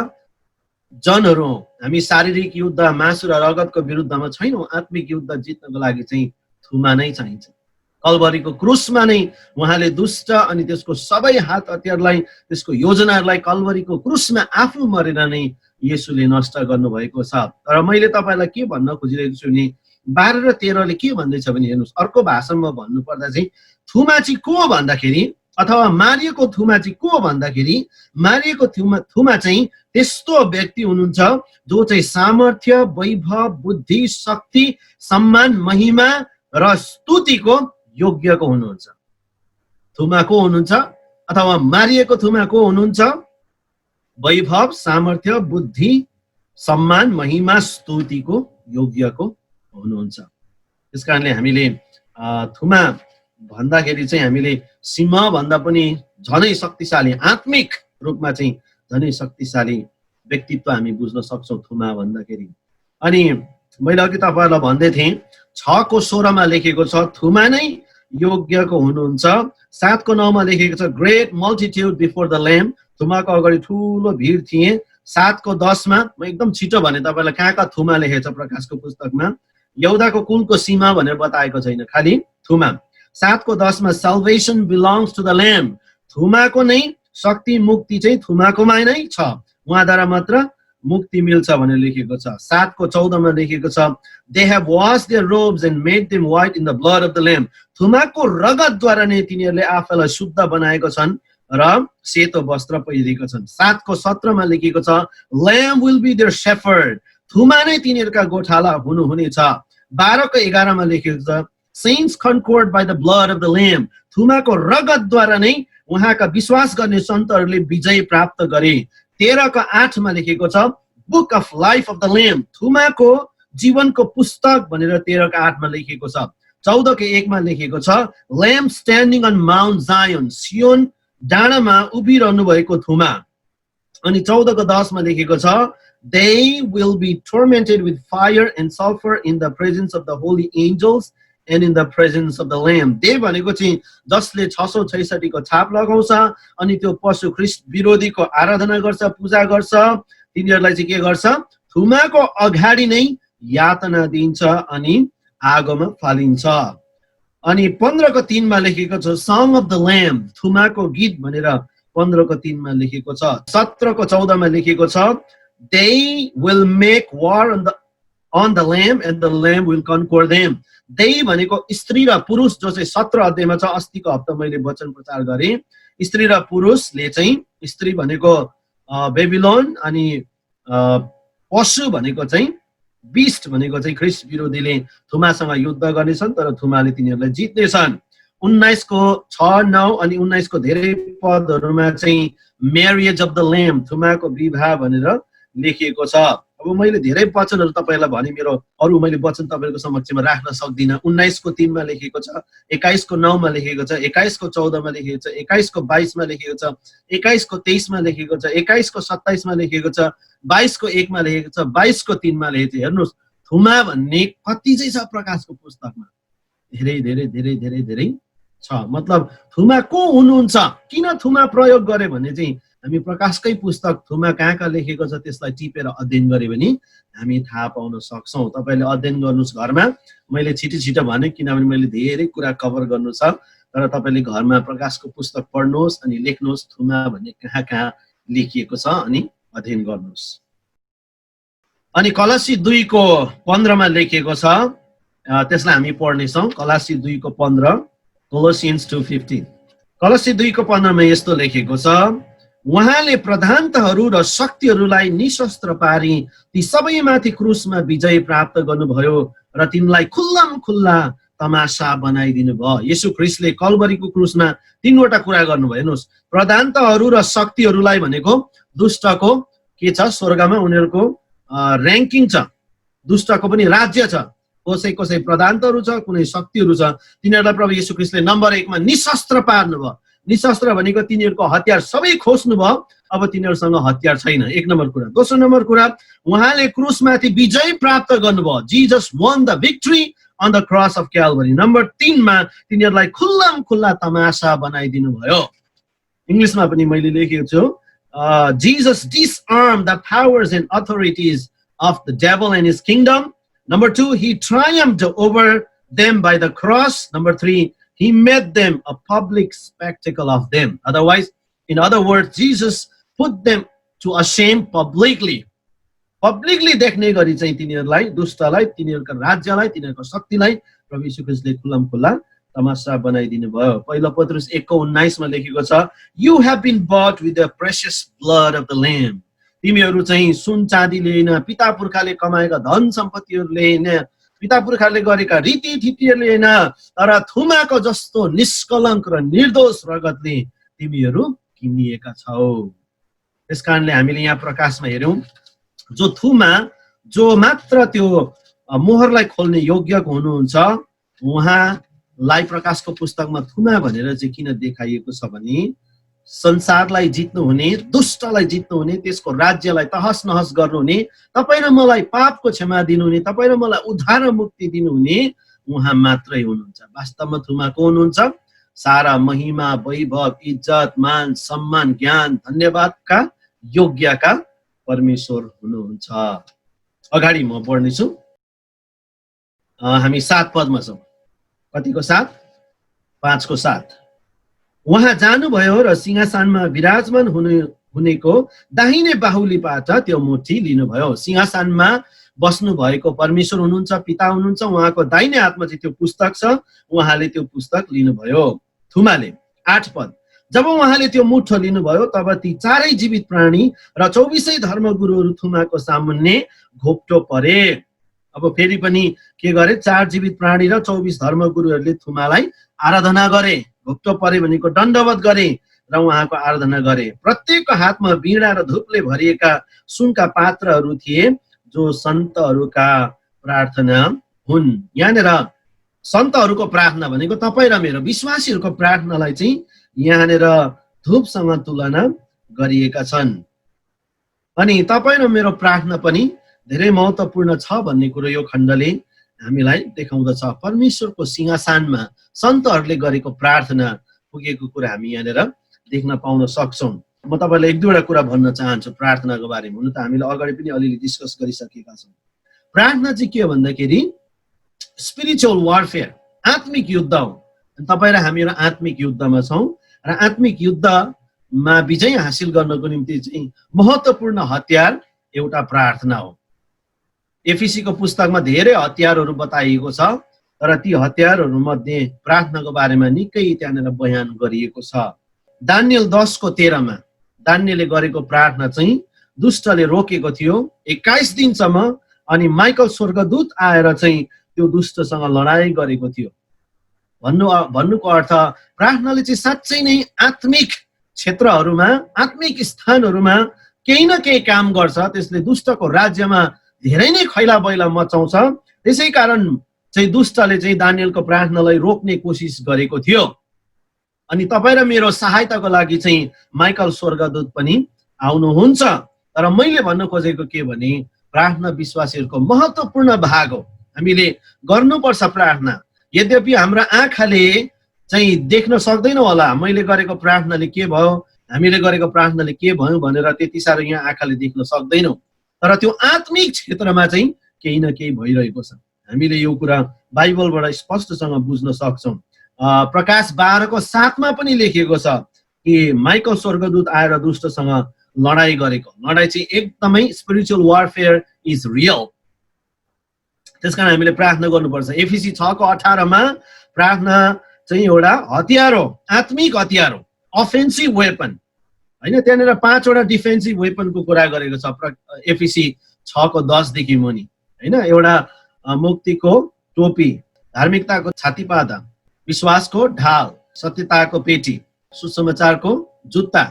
जनहरू हौँ। हामी शारीरिक युद्ध, मासु र रगतको विरुद्धमा छैनौँ। आत्मिक युद्ध जित्नको लागि चाहिँ थुमा नै चाहिन्छ। कल्भरीको क्रुसमा नै उहाँले दुष्ट अनि त्यसको सबै हात हतियारलाई, त्यसको योजनाहरूलाई कल्भरीको क्रुसमा आफू मरेर नै येशूले नष्ट गर्नुभएको छ। तर मैले तपाईँलाई के भन्न खोजिरहेको छु भने 12 र 13 ले के भन्दैछ भने, हेर्नुहोस्, अर्को भाषामा भन्नुपर्दा चाहिँ थुमा चाहिँ को भन्दाखेरि, अथवा मारिएको थुमा चाहिँ को भन्दाखेरि, मारिएको थुमा चाहिँ त्यस्तो व्यक्ति हुनुहुन्छ जो चाहिँ सामर्थ्य, वैभव, बुद्धि, शक्ति, सम्मान, महिमा र स्तुतिको योग्यको हुनुहुन्छ। थुमा को हुनुहुन्छ, अथवा मारिएको थुमा को हुनुहुन्छ? वैभव, सामर्थ्य, बुद्धि, सम्मान, महिमा, स्तुतिको योग्यको हुनुहुन्छ। त्यस कारणले हामीले थुमा भन्दाखेरि चाहिँ हामीले सिंह भन्दा पनि झनै शक्तिशाली, आत्मिक रूपमा चाहिँ झनै शक्तिशाली व्यक्तित्व हामी बुझ्न सक्छौँ थुमा भन्दाखेरि। अनि मैले अघि तपाईँहरूलाई भन्दै थिएँ 6 को 16 मा लेखेको छ थुमा नै योग्यको हुनुहुन्छ। 7 को 9 मा लेखेको छ ग्रेट मल्टिट्युड बिफोर द ल्याम्ब, थुमाको अगाडि ठुलो भिड थिए। 7 को 10 मा, म एकदम छिटो भने तपाईँलाई कहाँ थुमा लेखेको छ प्रकाशको पुस्तकमा, यहुदाको कुलको सीमा भनेर बताएको छैन, खालि थुमा। 7 को 10 मा salvation belongs to the lamb, थुमाको नै शक्ति, मुक्ति चाहिँ थुमाकोमा नै छ, उहाँद्वारा मात्र मुक्ति मिल्छ भनेर लेखेको छ। 7 को 14 मा लेखेको छ they have washed their robes and made them white in the blood of the lamb, थुमाको रगतद्वारा नै तिनीहरूले आफैलाई शुद्ध बनाएको छन् र सेतो वस्त्र पहिरेका छन्। 7 को 17 मा लेखेको छ lamb will be their shepherd, थुमा नै तिनीहरूका गोठाला हुनुहुनेछ। 12 को 11 मा लेखेको छ saints conquered by the blood of the lamb, थुमाको रगतद्वारा नै उहाँका विश्वास गर्ने सन्तहरूले विजय प्राप्त गरे। 13 को 8 मा लेखेको छ book of life of the lamb, थुमाको जीवनको पुस्तक भनेर 13 को 8 मा लेखेको छ। 14 को 1 मा लेखेको छ ल्याम्ब स्ट्यान्डिङ अन माउन्ट जायोन, सियोन डाँडामा उभिरहनु भएको थुमा। अनि 14 को 10 मा लेखेको छ they will be tormented with fire and sulfur in the presence of the holy angels and in the presence of the lamb, they भनेको चाहिँ जसले 666 को छाप लगाउँछ अनि त्यो पशु ख्रीष्ट विरोधीको आराधना गर्छ, पूजा गर्छ, तिनीहरूलाई चाहिँ के गर्छ, थुमाको अगाडि नै यातना दिन्छ अनि आगोमा फालिन्छ। अनि 15 को 3 मा लेखेको छ सङ अफ द ल्याम्ब, थुमाको गीत भनेर 15 को 3 मा लेखेको छ। 17 को 14 मा लेखेको छ they will make war on the lamb and the lamb will conquer them, they भनेको स्त्री र पुरुष जो चाहिँ 17 अध्यायमा छ। अस्तिको हप्ता मैले वचन प्रचार गरेँ, स्त्री र पुरुषले चाहिँ, स्त्री भनेको बेबिलोन अनि पशु भनेको चाहिँ बिस्ट भनेको चाहिँ ख्रीष्ट विरोधीले थुमासँग युद्ध गर्नेछन्, तर थुमाले तिनीहरूलाई जित्नेछन्। 19 को 6, 9 अनि 19 को धेरै पदहरूमा चाहिँ म्यारिएज अफ द ल्याम्ब, थुमाको विवाह भनेर लेखिएको छ। अब मैले धेरै वचनहरू तपाईँलाई भने मेरो अरू मैले वचन तपाईँको समक्षमा राख्न सक्दिनँ। 19 को 3 मा लेखेको छ, 21 को 9 मा लेखेको छ, 21 को 14 मा लेखेको छ, 21 को 22 मा लेखेको छ, 21 को 23 मा लेखेको छ, 21 को 27 मा लेखेको छ, 22 को 1 मा लेखेको छ, 22 को 3 मा लेखेको छ। हेर्नुहोस् थुमा भन्ने कति चाहिँ छ प्रकाशको पुस्तकमा? धेरै धेरै धेरै धेरै धेरै छ। मतलब थुमा को हुनुहुन्छ, किन थुमा प्रयोग गरे भने चाहिँ हामी प्रकाशकै पुस्तक थुमा कहाँ लेखेको छ त्यसलाई टिपेर अध्ययन गरे भने हामी थाहा पाउन सक्छौँ। तपाईँले अध्ययन गर्नुहोस् घरमा। मैले छिटो भने किनभने मैले धेरै कुरा कभर गर्नु छ, तर तपाईँले घरमा प्रकाशको पुस्तक पढ्नुहोस् अनि लेख्नुहोस् थुमा भन्ने कहाँ लेखिएको छ अनि अध्ययन गर्नुहोस्। अनि कलसी 2:15 मा लेखिएको छ, त्यसलाई हामी पढ्नेछौँ। कलसी 2:15, Colossians 2:15। कलसी 2:15 मा यस्तो लेखेको छ, उहाँले प्रधानताहरू र शक्तिहरूलाई निशस्त्र पारी ती सबैमाथि क्रुसमा विजय प्राप्त गर्नुभयो र तिनलाई खुल्लम खुल्ला तमासा बनाइदिनु भयो। येशू ख्रीष्टले कल्वरीको क्रुसमा 3वटा कुरा गर्नुभयो। हेर्नुहोस्, प्रधानताहरू र शक्तिहरूलाई भनेको दुष्टको के छ, स्वर्गमा उनीहरूको र्याङ्किङ छ, दुष्टको पनि राज्य छ, कसै प्रधानताहरू छ, कुनै शक्तिहरू छ, तिनीहरूलाई प्रभु येशू ख्रीष्टले नम्बर 1 मा निशस्त्र पार्नुभयो। निशस्त्र भनेको तिनीहरूको हतियार सबै खोज्नु भयो, अब तिनीहरूसँग हतियार छैन, 1 नम्बर कुरा। दोस्रो नम्बर कुरा, उहाँले क्रुसमाथि विजय प्राप्त गर्नुभयो। Jesus won the victory on the cross of Calvary। Number 3 मा तिनीहरूलाई खुल्लम खुल्ला तमासा बनाइदिनु भयो। इङ्ग्लिसमा पनि मैले लेखेको छु, Jesus disarmed the powers and authorities of the devil and his kingdom. Number 2, he triumphed over them by the cross. Number 3, he made them a public spectacle of them. In other words, Jesus put them to a shame publicly. Publicly देख्ने गरी चाहिँ तिनीहरूलाई, दुष्टलाई, तिनीहरूका राज्यलाई, तिनीहरूको शक्तिलाई प्रभु येशू ख्रीष्टले खुल्लम खुल्ला तमासा बनाइदिनु भयो। पहिलो पत्रुस 1:19 मा लेखेको छ, You have been bought with the precious blood of the Lamb। तिमीहरू चाहिँ सुन चाँदीले होइन, पिता पुर्खाले कमाएका धन सम्पत्तिहरूले होइन, पिता पुर्खाले गरेका रीतिथितिहरूले होइन, तर थुमाको जस्तो निष्कलङ्क र निर्दोष रगतले तिमीहरू किनिएका छौ। त्यसकारणले हामीले यहाँ प्रकाशमा हेर्यौं, जो थुमा, जो मात्र त्यो मोहरलाई खोल्ने योग्य हुनुहुन्छ, उहाँलाई प्रकाशको पुस्तकमा थुमा भनेर चाहिँ किन देखाइएको छ भने संसारलाई जित्नुहुने, दुष्टलाई जित्नुहुने, त्यसको राज्यलाई तहस नहस गर्नुहुने, तपाईँ र मलाई पापको क्षमा दिनुहुने, तपाईँ र मलाई उद्धार र मुक्ति दिनुहुने उहाँ मात्रै हुनुहुन्छ। वास्तवमा थुमा को हुनुहुन्छ? सारा महिमा, वैभव, इज्जत, मान, सम्मान, ज्ञान, धन्यवादका योग्यका परमेश्वर हुनुहुन्छ। अगाडि म पढ्नेछु, हामी 7 पदमा छौँ। कतिको 7? 5 को 7। उहाँ जानुभयो र सिंहासनमा विराजमान हुनेको दाहिने बाहुलीबाट त्यो मुठी लिनुभयो। सिंहासनमा बस्नु भएको परमेश्वर हुनुहुन्छ, पिता हुनुहुन्छ, उहाँको दाहिने हातमा चाहिँ त्यो पुस्तक छ, उहाँले त्यो पुस्तक लिनुभयो। थुमाले 8 पद, जब उहाँले त्यो मुठो लिनुभयो तब ती 4 जीवित प्राणी र 24 धर्मगुरुहरू थुमाको सामुन्ने घोप्टो परे। अब फेरि पनि के गरे? 4 जीवित प्राणी र 24 धर्मगुरुहरूले थुमालाई आराधना गरे। घोप्टो परे भनेको दण्डवत गरे र उहाँको आराधना गरे। प्रत्येकको हातमा वीणा र धूपले भरिएका सुनका पात्रहरू थिए, जो सन्तहरूका प्रार्थना हुन्। यहाँनिर सन्तहरूको प्रार्थना भनेको तपाईँ र मेरो विश्वासीहरूको प्रार्थनालाई चाहिँ यहाँनिर धूपसँग तुलना गरिएका छन्। अनि तपाईँ र मेरो प्रार्थना पनि धेरै महत्त्वपूर्ण छ भन्ने कुरो यो खण्डले हामीलाई देखाउँदछ। परमेश्वरको सिंहासनमा सन्तहरूले गरेको प्रार्थना पुगेको कुरा हामी यहाँनिर देख्न पाउन सक्छौँ। म तपाईँलाई 1-2 कुरा भन्न चाहन्छु प्रार्थनाको बारेमा। हुन त हामीले अगाडि पनि अलिअलि डिस्कस गरिसकेका छौँ। प्रार्थना चाहिँ के हो भन्दाखेरि स्पिरिचुअल वारफेयर, आत्मिक युद्ध हो। तपाईँ र हामीहरू आत्मिक युद्धमा छौँ र आत्मिक युद्धमा विजय हासिल गर्नको निम्ति चाहिँ महत्त्वपूर्ण हतियार एउटा प्रार्थना हो। एफिसीको पुस्तकमा धेरै हतियारहरू बताइएको छ, तर ती हतियारहरू मध्ये प्रार्थनाको बारेमा निकै त्यहाँनिर बयान गरिएको छ। दानियल 10:13 मा दानियलले गरेको प्रार्थना चाहिँ दुष्टले रोकेको थियो 21 दिनसम्म, अनि माइकल स्वर्गदूत आएर चाहिँ त्यो दुष्टसँग लडाई गरेको थियो। भन्नुको अर्थ प्रार्थनाले चाहिँ साँच्चै नै आत्मिक क्षेत्रहरूमा, आत्मिक स्थानहरूमा केही न केही काम गर्छ। त्यसले दुष्टको राज्यमा धेरै नै खैला बैला मचाउँछ। त्यसै कारण चाहिँ दुष्टले चाहिँ दानियलको प्रार्थनालाई रोक्ने कोसिस गरेको थियो। अनि तपाईँ र मेरो सहायताको लागि चाहिँ माइकल स्वर्गदूत पनि आउनुहुन्छ। तर मैले भन्न खोजेको के भने प्रार्थना विश्वासीहरूको महत्त्वपूर्ण भाग हो। हामीले गर्नुपर्छ प्रार्थना। यद्यपि हाम्रो आँखाले चाहिँ देख्न सक्दैन होला मैले गरेको प्रार्थनाले के भयो, हामीले गरेको प्रार्थनाले के भयो भनेर त्यति साह्रो यहाँ आँखाले देख्न सक्दैनौँ। तर त्यो आत्मिक क्षेत्रमा चाहिँ केही न केही भइरहेको छ। हामीले यो कुरा बाइबलबाट स्पष्टसँग बुझ्न सक्छौँ। प्रकाश 12:7 पनि लेखिएको छ कि माइकल स्वर्गदूत आएर दुष्टसँग लडाई गरेको। लडाई चाहिँ एकदमै स्पिरिचुअल वारफेयर इज रियल। त्यसकारण हामीले प्रार्थना गर्नुपर्छ। एफिसी 6:18 प्रार्थना चाहिँ एउटा हतियार हो, आत्मिक हतियार हो, अफेन्सिभ वेपन होइन। त्यहाँनिर 5वटा डिफेन्सिभ वेपनको कुरा गरेको छ एफिसी 6:10 देखि मुनि होइन। एउटा मुक्तिको टोपी, धार्मिकताको छातीपाता, विश्वासको ढाल, सत्यताको पेटी, सुसमाचारको जुत्ता,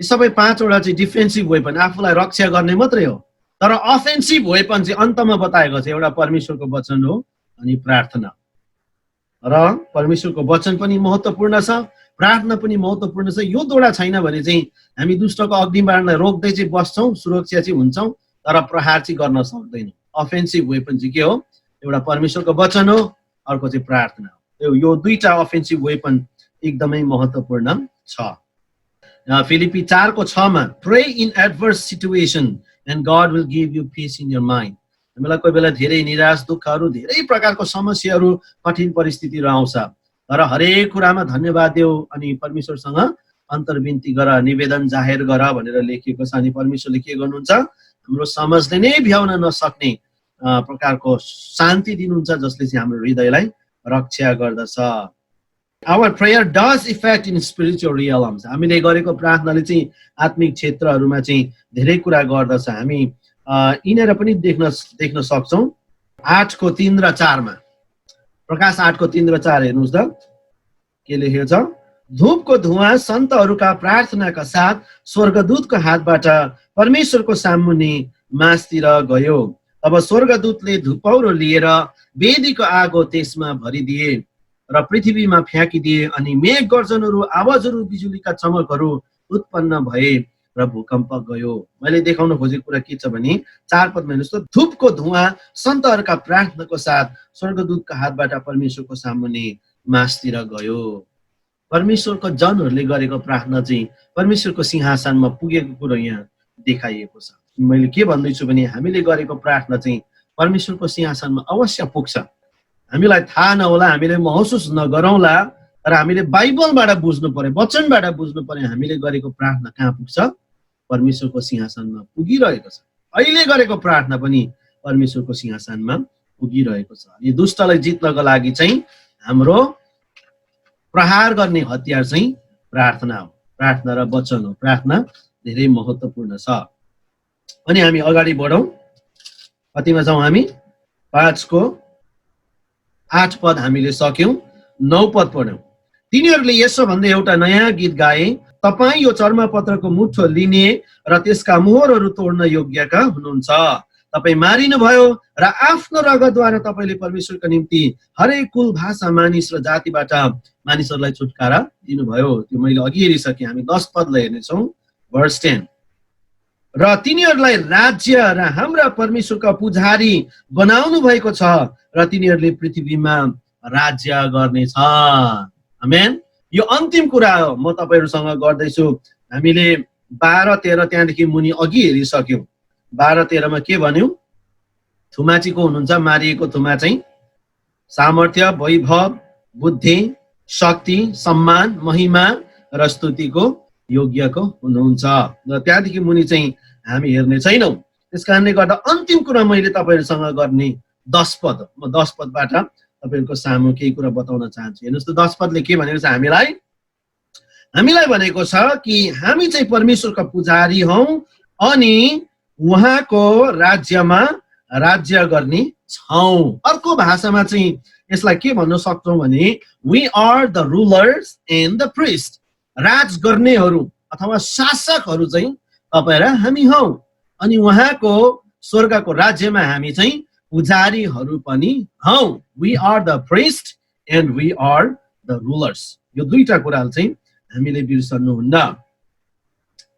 यी सबै 5वटा चाहिँ डिफेन्सिभ वेपन आफूलाई रक्षा गर्ने मात्रै हो। तर अफेन्सिभ वेपन चाहिँ अन्तमा बताएको छ एउटा परमेश्वरको वचन हो अनि प्रार्थना। र परमेश्वरको वचन पनि महत्त्वपूर्ण छ, प्रार्थना पनि महत्त्वपूर्ण छ। यो दुईटा छैन भने चाहिँ हामी दुष्टको अग्निबाणलाई रोक्दै चाहिँ बस्छौँ, सुरक्षा चाहिँ हुन्छौँ, तर प्रहार चाहिँ गर्न सक्दैनौँ। अफेन्सिभ वेपन चाहिँ के हो? एउटा परमेश्वरको वचन हो, अर्को चाहिँ प्रार्थना हो। यो दुईटा अफेन्सिभ वेपन एकदमै महत्त्वपूर्ण छ। फिलिपी 4:6 pray in adverse situation and God will give you peace in your mind. हामीलाई कोही बेला धेरै निराश, दुःखहरू, धेरै प्रकारको समस्याहरू, कठिन परिस्थितिहरू आउँछ। तर हरेक कुरामा धन्यवाद देऊ अनि परमेश्वरसँग अन्तर्विन्ती गर, निवेदन जाहेर गर भनेर लेखिएको छ। अनि परमेश्वरले के गर्नुहुन्छ? हाम्रो समझले नै भ्याउन नसक्ने प्रकारको शान्ति दिनुहुन्छ, जसले चाहिँ हाम्रो हृदयलाई रक्षा गर्दछ। Our prayer does effect in spiritual realms. हामीले गरेको प्रार्थनाले चाहिँ आत्मिक क्षेत्रहरूमा चाहिँ धेरै कुरा गर्दछ। हामी यिनीहरू पनि देख्न सक्छौँ 8:3 र 4 प्रकाश 8:3 र 4 हेर्नुहोस् त के लेखेको छ। धूपको धुवाँ सन्तहरूका प्रार्थनाका साथ स्वर्गदूतको हातबाट परमेश्वरको सामुन्ने मासतिर गयो। तब स्वर्गदूतले धुपौरो लिएर वेदीको आगो त्यसमा भरिदिए र पृथ्वीमा फ्याँकिदिए अनि मेघ गर्जनहरू, आवाजहरू, बिजुलीका चमकहरू उत्पन्न भए र भूकम्प गयो। मैले देखाउन खोजेको कुरा के छ भने 4 पदमा हेर्नुहोस् त, धूपको धुवाँ सन्तहरूका प्रार्थनाको साथ स्वर्गदूतको हातबाट परमेश्वरको सामुन्ने मासतिर गयो। परमेश्वरको जनहरूले गरेको प्रार्थना चाहिँ परमेश्वरको सिंहासनमा पुगेको कुरो यहाँ देखाइएको छ। मैले के भन्दैछु भने हामीले गरेको प्रार्थना चाहिँ परमेश्वरको सिंहासनमा अवश्य पुग्छ। हामीलाई थाहा नहोला, हामीले महसुस नगरौँला, तर हामीले बाइबलबाट बुझ्नु पर्यो, वचनबाट बुझ्नु पर्यो हामीले गरेको प्रार्थना कहाँ पुग्छ? परमेश्वरको सिंहासनमा पुगिरहेको छ। अहिले गरेको प्रार्थना पनि परमेश्वरको सिंहासनमा पुगिरहेको छ। यो दुष्टलाई जित्नको लागि चाहिँ हाम्रो प्रहार गर्ने हतियार चाहिँ प्रार्थना हो, प्रार्थना र वचन हो। प्रार्थना धेरै महत्त्वपूर्ण छ। अनि हामी अगाडि बढौँ। कतिमा छौँ हामी? 5:8 पद हामीले सक्यौँ। 9 पद पढ्यौँ। तिनीहरूले यसो भन्दै एउटा नयाँ गीत गाए, तपाईँ यो चर्मपत्रको मुठो लिने र त्यसका मोहरहरू तोड्न योग्यका हुनुहुन्छ। तपाईँ मारिनुभयो र आफ्नो रगतद्वारा तपाईँले परमेश्वरका निम्ति हरेक कुल, भाषा, मानिस र जातिबाट मानिसहरूलाई छुटकारा दिनुभयो। त्यो मैले अघि हेरिसकेँ। हामी 10 पदलाई हेर्नेछौँ, भर्स 10। र तिनीहरूलाई राज्य र हाम्रा परमेश्वरका पुजारी बनाउनु भएको छ र तिनीहरूले पृथ्वीमा राज्य गर्नेछ। आमेन। यो अन्तिम कुरा हो म तपाईहरुसँग गर्दैछु। हामीले 12-13 त्यहाँदेखि मुनि अघि हेरिसक्यौं। 12-13 मा के भन्यौ? थुमाचीको हुनुहुन्छ, मारिएको थुमा चाहिँ सामर्थ्य, वैभव, बुद्धि, शक्ति, सम्मान, महिमा र स्तुतिको योग्यको हुनुहुन्छ। र त्यहाँदेखि मुनि चाहिँ हामी हेर्ने छैनौं। त्यसकारणले गर्दा अन्तिम कुरा मैले तपाईहरुसँग गर्ने 10 पद, म 10 पदबाट तपाईहरुको सामु केही कुरा बताउन चाहन्छु। हेर्नुस् त 10 पदले के भनेको छ हामीलाई भनेको छ कि हामी चाहिँ परमेश्वरका पुजारी हौं अनि उहाँको राज्यमा राज्य गर्ने छौं। अर्को भाषामा चाहिँ यसलाई के भन्न सक्छौं भने we are the rulers and the priest। राज गर्नेहरू अथवा शासकहरू चाहिँ तपाई र हामी हौं अनि उहाँको स्वर्गको राज्यमा हामी चाहिँ पुजारीहरू पनि हौं। We are the priest and we are the rulers। यो दुईटा कुराहरु चाहिँ हामीले बिर्सनुहुन्न।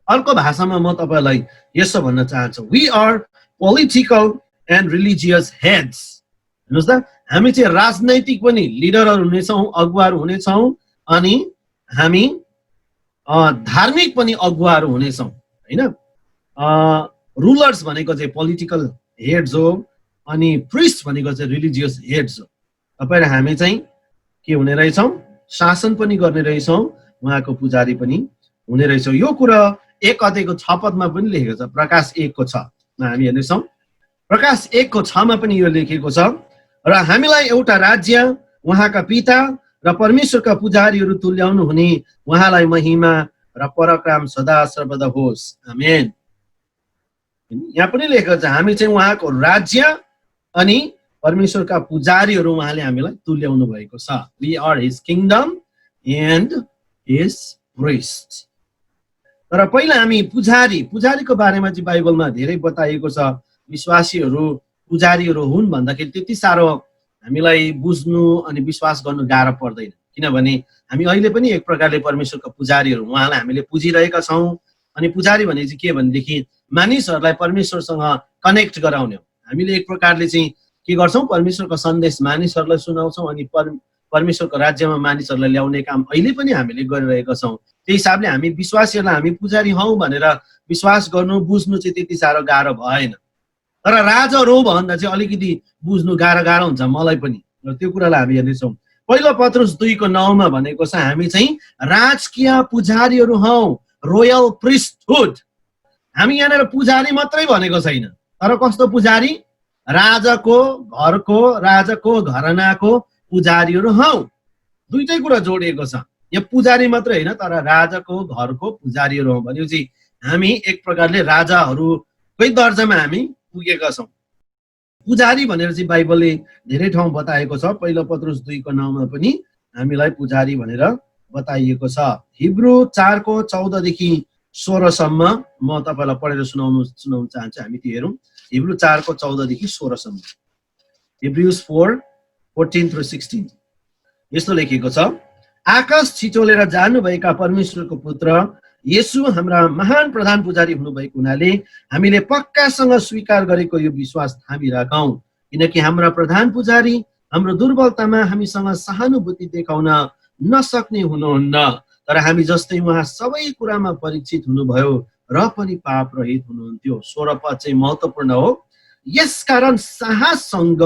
अर्को भाषामा म तपाईलाई यसो भन्न चाहन्छु, we are political and religious heads. हेर्नुहोस् त, हामी चाहिँ राजनैतिक पनि लिडरहरू हुनेछौँ, अगुवाहरू हुनेछौँ, अनि हामी धार्मिक पनि अगुवाहरू हुनेछौँ होइन। रुलर्स भनेको चाहिँ पोलिटिकल हेड्स हो, अनि प्रिस्ट भनेको चाहिँ रिलिजियस हेड्स हो। तपाईँ र हामी चाहिँ के हुने रहेछौँ? शासन पनि गर्ने रहेछौँ, उहाँको पुजारी पनि हुने रहेछौँ। यो कुरा 1 अध्यायको 6 पदमा पनि लेखेको छ। प्रकाश 1को 6 मा हामी हेर्नेछौँ। प्रकाश 1को 6 मा पनि यो लेखेको छ, र हामीलाई एउटा राज्य, उहाँका पिता र परमेश्वरका पुजारीहरू तुल्याउनु हुने, उहाँलाई महिमा र पराक्रम सदा सर्वदा होस्। आमेन। यहाँ पनि लेखेको छ हामी चाहिँ उहाँको राज्य अनि परमेश्वरका पुजारीहरू उहाँले हामीलाई तुल्याउनु भएको छ। We are his kingdom and his priest. तर पहिला हामी पुजारीको बारेमा चाहिँ बाइबलमा धेरै बताइएको छ। विश्वासीहरू पुजारीहरू हुन् भन्दाखेरि त्यति साह्रो हामीलाई बुझ्नु अनि विश्वास गर्नु गाह्रो पर्दैन, किनभने हामी अहिले पनि एक प्रकारले परमेश्वरका पुजारीहरू, उहाँलाई हामीले पुजिरहेका छौँ। अनि पुजारी भने चाहिँ के भनेदेखि मानिसहरूलाई परमेश्वरसँग कनेक्ट गराउने हो। हामीले एक प्रकारले चाहिँ के गर्छौँ? परमेश्वरको सन्देश मानिसहरूलाई सुनाउँछौँ, अनि परमेश्वरको राज्यमा मानिसहरूलाई ल्याउने काम अहिले पनि हामीले गरिरहेका छौँ। त्यही हिसाबले हामी विश्वासीहरूलाई हामी पुजारी हौँ भनेर विश्वास गर्नु बुझ्नु चाहिँ त्यति साह्रो गाह्रो भएन। तर राजाहरू भन्दा चाहिँ अलिकति बुझ्नु गाह्रो हुन्छ मलाई पनि, र त्यो कुरालाई हामी हेर्नेछौँ। पहिलो पत्रुस 2को 9 मा भनेको छ हामी चाहिँ राजकीय पुजारीहरू हौँ, रोयल प्रिस्टहुड। हामी यहाँनिर पुजारी मात्रै भनेको छैन, तर कस्तो पुजारी? राजाको घरको, राजाको घरानाको पुजारीहरू हौँ। दुईटै कुरा जोडिएको छ। यो पुजारी मात्रै होइन, तर राजाको घरको पुजारीहरू हौँ भनेपछि हामी एक प्रकारले राजाहरूकै दर्जामा हामी पुगेका छौँ। पुजारी भनेर चाहिँ बाइबलले धेरै ठाउँ बताएको छ। पहिलो पत्रुस 2को 9 मा पनि हामीलाई पुजारी भनेर बताइएको छ। हिब्रू 4को 14 देखि 16 सम्म म तपाईँलाई पढेर सुनाउन चाहन्छु। हामी त्यो हेरौँ। हिब्रू 4को 14 देखि 16 सम्म। हिब्रूज 4:14-16 यस्तो लेखेको छ, आकाश छिचोलेर जानुभएका परमेश्वरको पुत्र येशू हाम्रा महान प्रधान पुजारी हुनुभएको हुनाले हामीले पक्कासँग स्वीकार गरेको यो विश्वास थामिराखौँ, किनकि हाम्रा प्रधान पुजारी हाम्रो दुर्बलतामा हामीसँग सहानुभूति देखाउन नसक्ने हुनुहुन्न, तर हामी जस्तै उहाँ सबै कुरामा परीक्षित हुनुभयो र पनि पाप रहित हुनुहुन्थ्यो। 16 पद चाहिँ महत्त्वपूर्ण हो। यसकारण साहससँग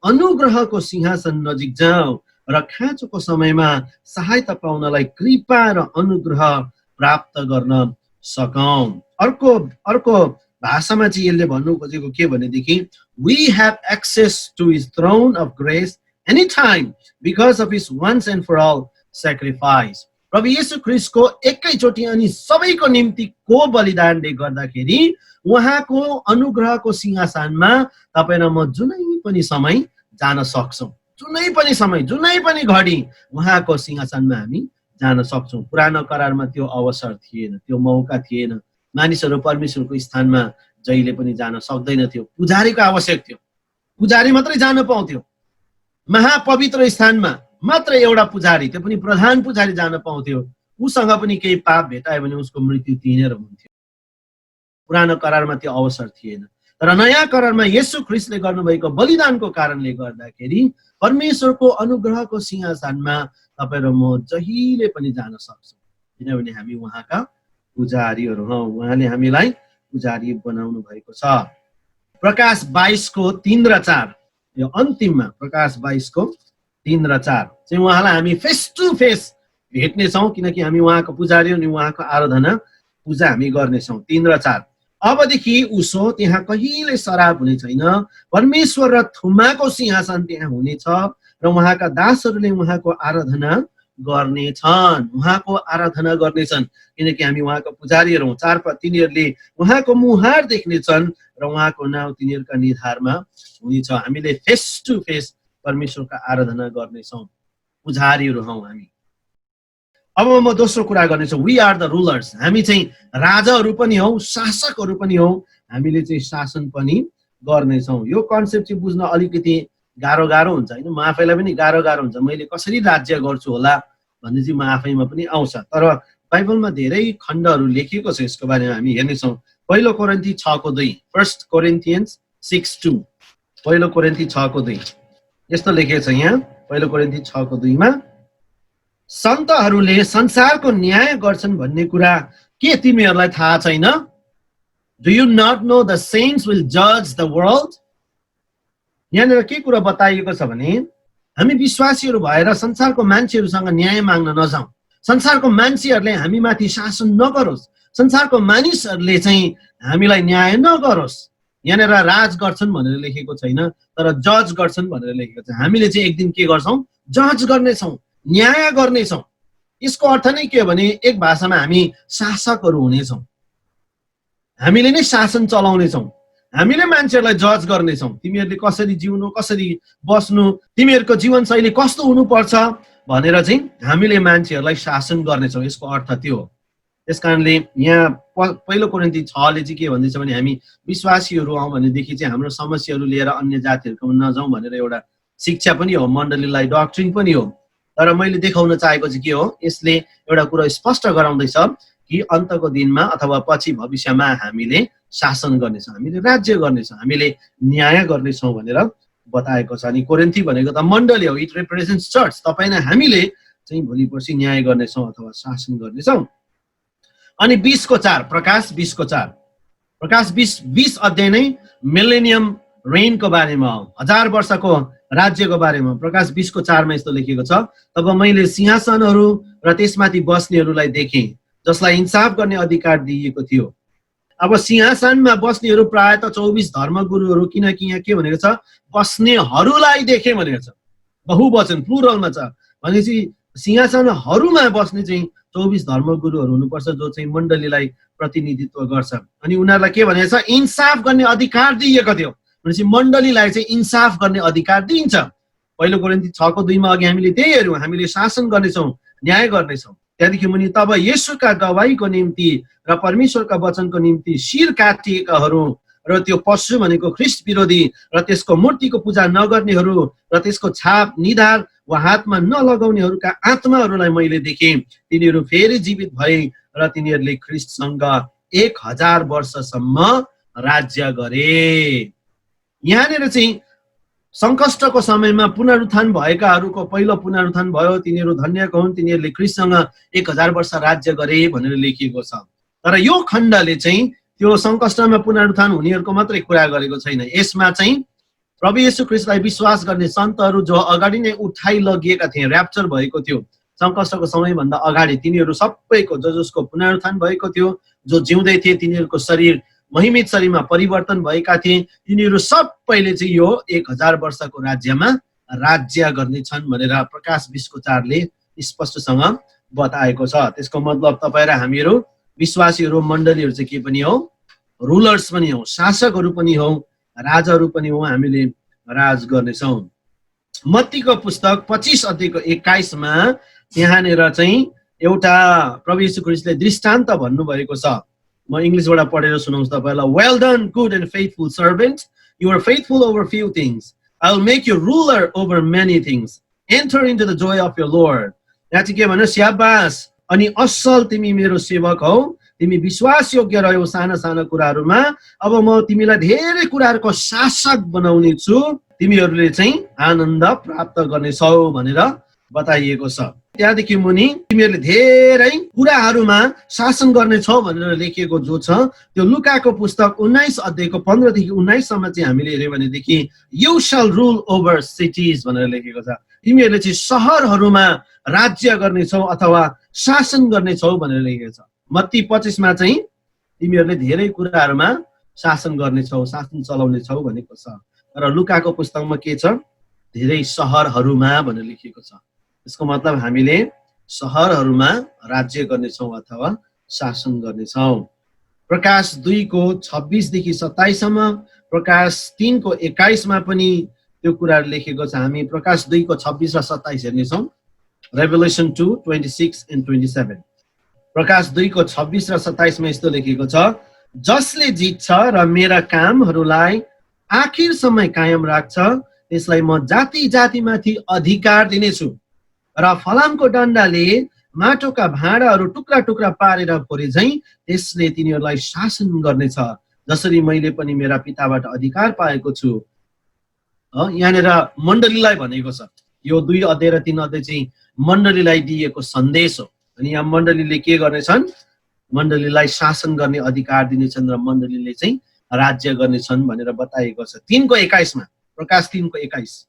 अनुग्रहको सिंहासन नजिक जाउँ र खाँचोको समयमा सहायता पाउनलाई कृपा र अनुग्रह प्राप्त गर्न सकौँ। अर्को भाषामा चाहिँ यसले भन्नु खोजेको के भनेदेखि we have access to his throne of grace anytime because of his once and for all sacrifice। प्रभु येशू ख्रीष्टको एकैचोटि अनि सबैको निम्ति को बलिदानले गर्दाखेरि उहाँको अनुग्रहको सिंहासनमा तपाईँ र म जुनै पनि समय जान सक्छौँ। जुनै पनि समय, जुनै पनि घडी उहाँको सिंहासनमा हामी जान सक्छौँ। पुरानो करारमा त्यो अवसर थिएन, त्यो मौका थिएन। मानिसहरू परमेश्वरको स्थानमा जहिले पनि जान सक्दैन थियो। पुजारीको आवश्यक थियो। पुजारी मात्रै जान पाउँथ्यो। महापवित्र स्थानमा मात्र एउटा पुजारी, त्यो पनि प्रधान पुजारी जान पाउँथ्यो। उसँग पनि केही पाप भेटायो भने उसको मृत्यु तिनेर हुन्थ्यो। पुरानो करारमा त्यो अवसर थिएन। तर नयाँ करारमा येशू ख्रीष्टले गर्नुभएको बलिदानको कारणले गर्दाखेरि परमेश्वरको अनुग्रहको सिंहासनमा तपाईँ र म जहिले पनि जान सक्छौँ, किनभने हामी उहाँका पुजारीहरू हौँ। उहाँले हामीलाई पुजारी बनाउनु भएको छ। प्रकाश 22को 3 र 4 यो अन्तिममा, प्रकाश 22को 3 र 4 चाहिँ उहाँलाई हामी फेस टु फेस भेट्नेछौँ, किनकि हामी उहाँको पुजारी अनि उहाँको आराधना पूजा हामी गर्नेछौँ। 3 र 4 अबदेखि उसो त्यहाँ कहिले सराप हुने छैन, परमेश्वर र थुमाको सिंहासन त्यहाँ हुनेछ र उहाँका दासहरूले उहाँको आराधना गर्नेछन्। उहाँको आराधना गर्नेछन् किनकि हामी उहाँको पुजारीहरू हौँ। 4 पद तिनीहरूले उहाँको मुहार देख्नेछन् र उहाँको नाउँ तिनीहरूका निधारमा हुनेछ। हामीले फेस टु फेस परमेश्वरको आराधना गर्नेछौँ। पुजारीहरू हौँ हामी। अब म दोस्रो कुरा गर्नेछु, वी आर द रुलर्स। हामी चाहिँ राजाहरू पनि हौँ, शासकहरू पनि हौँ। हामीले चाहिँ शासन पनि गर्नेछौँ। यो कन्सेप्ट चाहिँ बुझ्न अलिकति गाह्रो हुन्छ होइन, म आफैलाई पनि गाह्रो हुन्छ। मैले कसरी राज्य गर्छु होला भन्ने चाहिँ म आफैमा पनि आउँछ। तर बाइबलमा धेरै खण्डहरू लेखिएको छ यसको बारेमा, हामी हेर्नेछौँ। पहिलो कोरिन्थी 6:2 1 Corinthians 6:2 पहिलो कोरिन्थी 6:2 यस्तो लेखेको छ यहाँ पहिलो कोरिन्थी 6:2 मा सन्तहरूले संसारको न्याय गर्छन् भन्ने कुरा के तिमीहरूलाई थाहा छैन? Do you not know the saints will judge the world? यहाँनिर के कुरा बताइएको छ भने हामी विश्वासीहरू भएर संसारको मान्छेहरूसँग न्याय माग्न नजाउँ, संसारको मान्छेहरूले हामी माथि शासन नगरोस्, संसारको मानिसहरूले चाहिँ हामीलाई न्याय नगरोस्। यहाँनिर राज गर्छन् भनेर लेखेको छैन, तर जज गर्छन् भनेर लेखेको छ। हामीले चाहिँ एक दिन के गर्छौँ? जज गर्नेछौँ, न्याय गर्नेछौँ। यसको अर्थ नै के हो भने एक भाषामा हामी शासकहरू हुनेछौँ, हामीले नै शासन चलाउनेछौँ, हामीले मान्छेहरूलाई जज गर्नेछौँ। तिमीहरूले कसरी जिउनु, कसरी बस्नु, तिमीहरूको जीवनशैली कस्तो हुनुपर्छ भनेर चाहिँ हामीले मान्छेहरूलाई शासन गर्नेछौँ। यसको अर्थ त्यो हो। त्यसकारणले यहाँ पहिलो कोरिन्थी 6 ले चाहिँ के भन्दैछ भने हामी विश्वासीहरू हौँ भनेदेखि चाहिँ हाम्रो समस्याहरू लिएर अन्य जातिहरूकोमा नजाउँ भनेर एउटा शिक्षा पनि हो, मण्डलीलाई डक्ट्रिन पनि हो। तर मैले देखाउन चाहेको चाहिँ के हो, यसले एउटा कुरा स्पष्ट गराउँदैछ कि अन्तको दिनमा अथवा पछि भविष्यमा हामीले शासन गर्नेछौँ, हामीले राज्य गर्नेछौँ, हामीले न्याय गर्नेछौँ भनेर बताएको छ। अनि कोरिन्थी भनेको त मण्डली हो, इट रिप्रेजेन्ट्स चर्च। तपाईँ नै हामीले चाहिँ भोलि पर्सि न्याय गर्नेछौँ अथवा शासन गर्नेछौँ। अनि 20:4 प्रकाश 20:4 प्रकाश 20 अध्याय नै मिलेनियम रेनको बारेमा हो, 1000 वर्षको राज्यको बारेमा। प्रकाश 20:4 मा यस्तो लेखेको छ, तब मैले सिंहासनहरू र त्यसमाथि बस्नेहरूलाई देखेँ जसलाई इन्साफ गर्ने अधिकार दिइएको थियो। अब सिंहासनमा बस्नेहरू प्राय त 24 धर्मगुरुहरू, किनकि यहाँ के भनेको छ बस्नेहरूलाई देखे भनेको छ, बहुवचन प्लुरलमा छ। भनेपछि सिंहासनहरूमा बस्ने चाहिँ 24 धर्मगुरुहरू हुनुपर्छ जो चाहिँ मण्डलीलाई प्रतिनिधित्व गर्छ। अनि उनीहरूलाई के भनेको छ? इन्साफ गर्ने अधिकार दिइएको थियो। भनेपछि मण्डलीलाई चाहिँ इन्साफ गर्ने अधिकार दिइन्छ। पहिलो कोरिन्थी 6:2 मा अघि हामीले त्यही हेर्यौँ, हामीले शासन गर्नेछौँ, न्याय गर्नेछौँ। त्यहाँदेखि मुनि तब येशूका गवाहीको निम्ति र परमेश्वरका वचनको निम्ति शिर काटिएकाहरू र त्यो पशु भनेको ख्रिस्ट विरोधी र त्यसको मूर्तिको पूजा नगर्नेहरू र त्यसको छाप निधार वा हातमा नलगाउनेहरूका आत्माहरूलाई मैले देखेँ। तिनीहरू फेरि जीवित भए र तिनीहरूले ख्रिस्टसँग 1000 वर्षसम्म राज्य गरे। यहाँनिर चाहिँ संकष्टको समयमा पुनरुत्थान भएकाहरूको पहिलो पुनरुत्थान भयो, तिनीहरू धन्यका हुन्, तिनीहरूले ख्रिस्टसँग 1000 वर्ष राज्य गरे भनेर लेखिएको छ। तर यो खण्डले चाहिँ त्यो संकष्टमा पुनरुत्थान हुनेहरूको मात्रै कुरा गरेको छैन। यसमा चाहिँ प्रभु येशू ख्रिस्टलाई विश्वास गर्ने सन्तहरू जो अगाडि नै उठाइ लगिएका थिए, र्याप्चर भएको थियो संकष्टको समयभन्दा अगाडि, तिनीहरू सबैको जसको पुनरुत्थान भएको थियो, जो जिउँदै थिए, तिनीहरूको शरीर महिमित शरीरमा परिवर्तन भएका थिए, तिनीहरू सबैले चाहिँ यो 1000 वर्षको राज्यमा राज्य गर्नेछन् भनेर प्रकाश 20:4 ले स्पष्टसँग बताएको छ। त्यसको मतलब तपाईँ र हामीहरू विश्वासीहरू मण्डलीहरू चाहिँ के पनि हौ? रुलर्स पनि हौ, शासकहरू पनि हौ, राजाहरू पनि हौ, हामीले राज गर्नेछौँ। मत्तीको पुस्तक 25 अध्यायको 21 मा यहाँनिर चाहिँ एउटा प्रभु येशू ख्रिस्टले दृष्टान्त भन्नुभएको छ। म इङ्ग्लिसबाट पढेर सुनाउँछु तपाईँलाई। Well done good and faithful servant, you are faithful over few things, I will make you ruler over many things, enter into the joy of your lord. यहाँ चाहिँ के भन्यो? स्याबास अनि असल तिमी मेरो सेवक हौ, तिमी विश्वास योग्य रह्यौ साना साना कुराहरूमा, अब म तिमीलाई धेरै कुराहरूको शासक बनाउने छु, तिमीहरूले चाहिँ आनन्द प्राप्त गर्नेछौ भनेर बताइएको छ। त्यहाँदेखि मुनि तिमीहरूले धेरै कुराहरूमा शासन गर्नेछौ भनेर लेखिएको जो छ त्यो लुकाको पुस्तक 19 अध्यायको 15 देखि 19 सम्म चाहिँ हामीले हेर्यो भनेदेखि you shall rule over cities भनेर लेखेको छ। तिमीहरूले चाहिँ सहरहरूमा राज्य गर्नेछौ अथवा शासन गर्नेछौ भनेर लेखेको छ। मत्ती 25 मा चाहिँ तिमीहरूले धेरै कुराहरूमा शासन गर्नेछौ, शासन चलाउनेछौ भनेको छ। र लुकाको पुस्तकमा के छ? धेरै सहरहरूमा भनेर लेखिएको छ। यसको मतलब हामीले सहरहरूमा राज्य गर्नेछौँ अथवा शासन गर्नेछौँ। प्रकाश 2 को 26 देखि 27 सम्म, प्रकाश 3 को 21 मा पनि त्यो कुराहरू लेखेको छ। हामी प्रकाश 2 को 26 र 27 हेर्नेछौँ। रेभेलेसन 2, 26 and 27। प्रकाश 2 को 26 र 27 मा यस्तो लेखेको छ, जसले जित्छ र मेरा कामहरूलाई आखिर समय कायम राख्छ त्यसलाई म जाति जातिमाथि अधिकार दिनेछु र फलामको डन्डाले माटोका भाँडाहरू टुक्रा टुक्रा पारेर फोरे झैं त्यसले तिनीहरूलाई शासन गर्नेछ, जसरी मैले पनि मेरा पिताबाट अधिकार पाएको छु। यहाँनिर मण्डलीलाई भनेको छ। यो 2 अध्याय र 3 अध्याय चाहिँ मण्डलीलाई दिएको सन्देश हो। अनि यहाँ मण्डलीले के गर्नेछन्? मण्डलीलाई शासन गर्ने अधिकार दिनेछन् र मण्डलीले चाहिँ राज्य गर्नेछन् भनेर बताएको छ। 3:21 मा, प्रकाश 3:21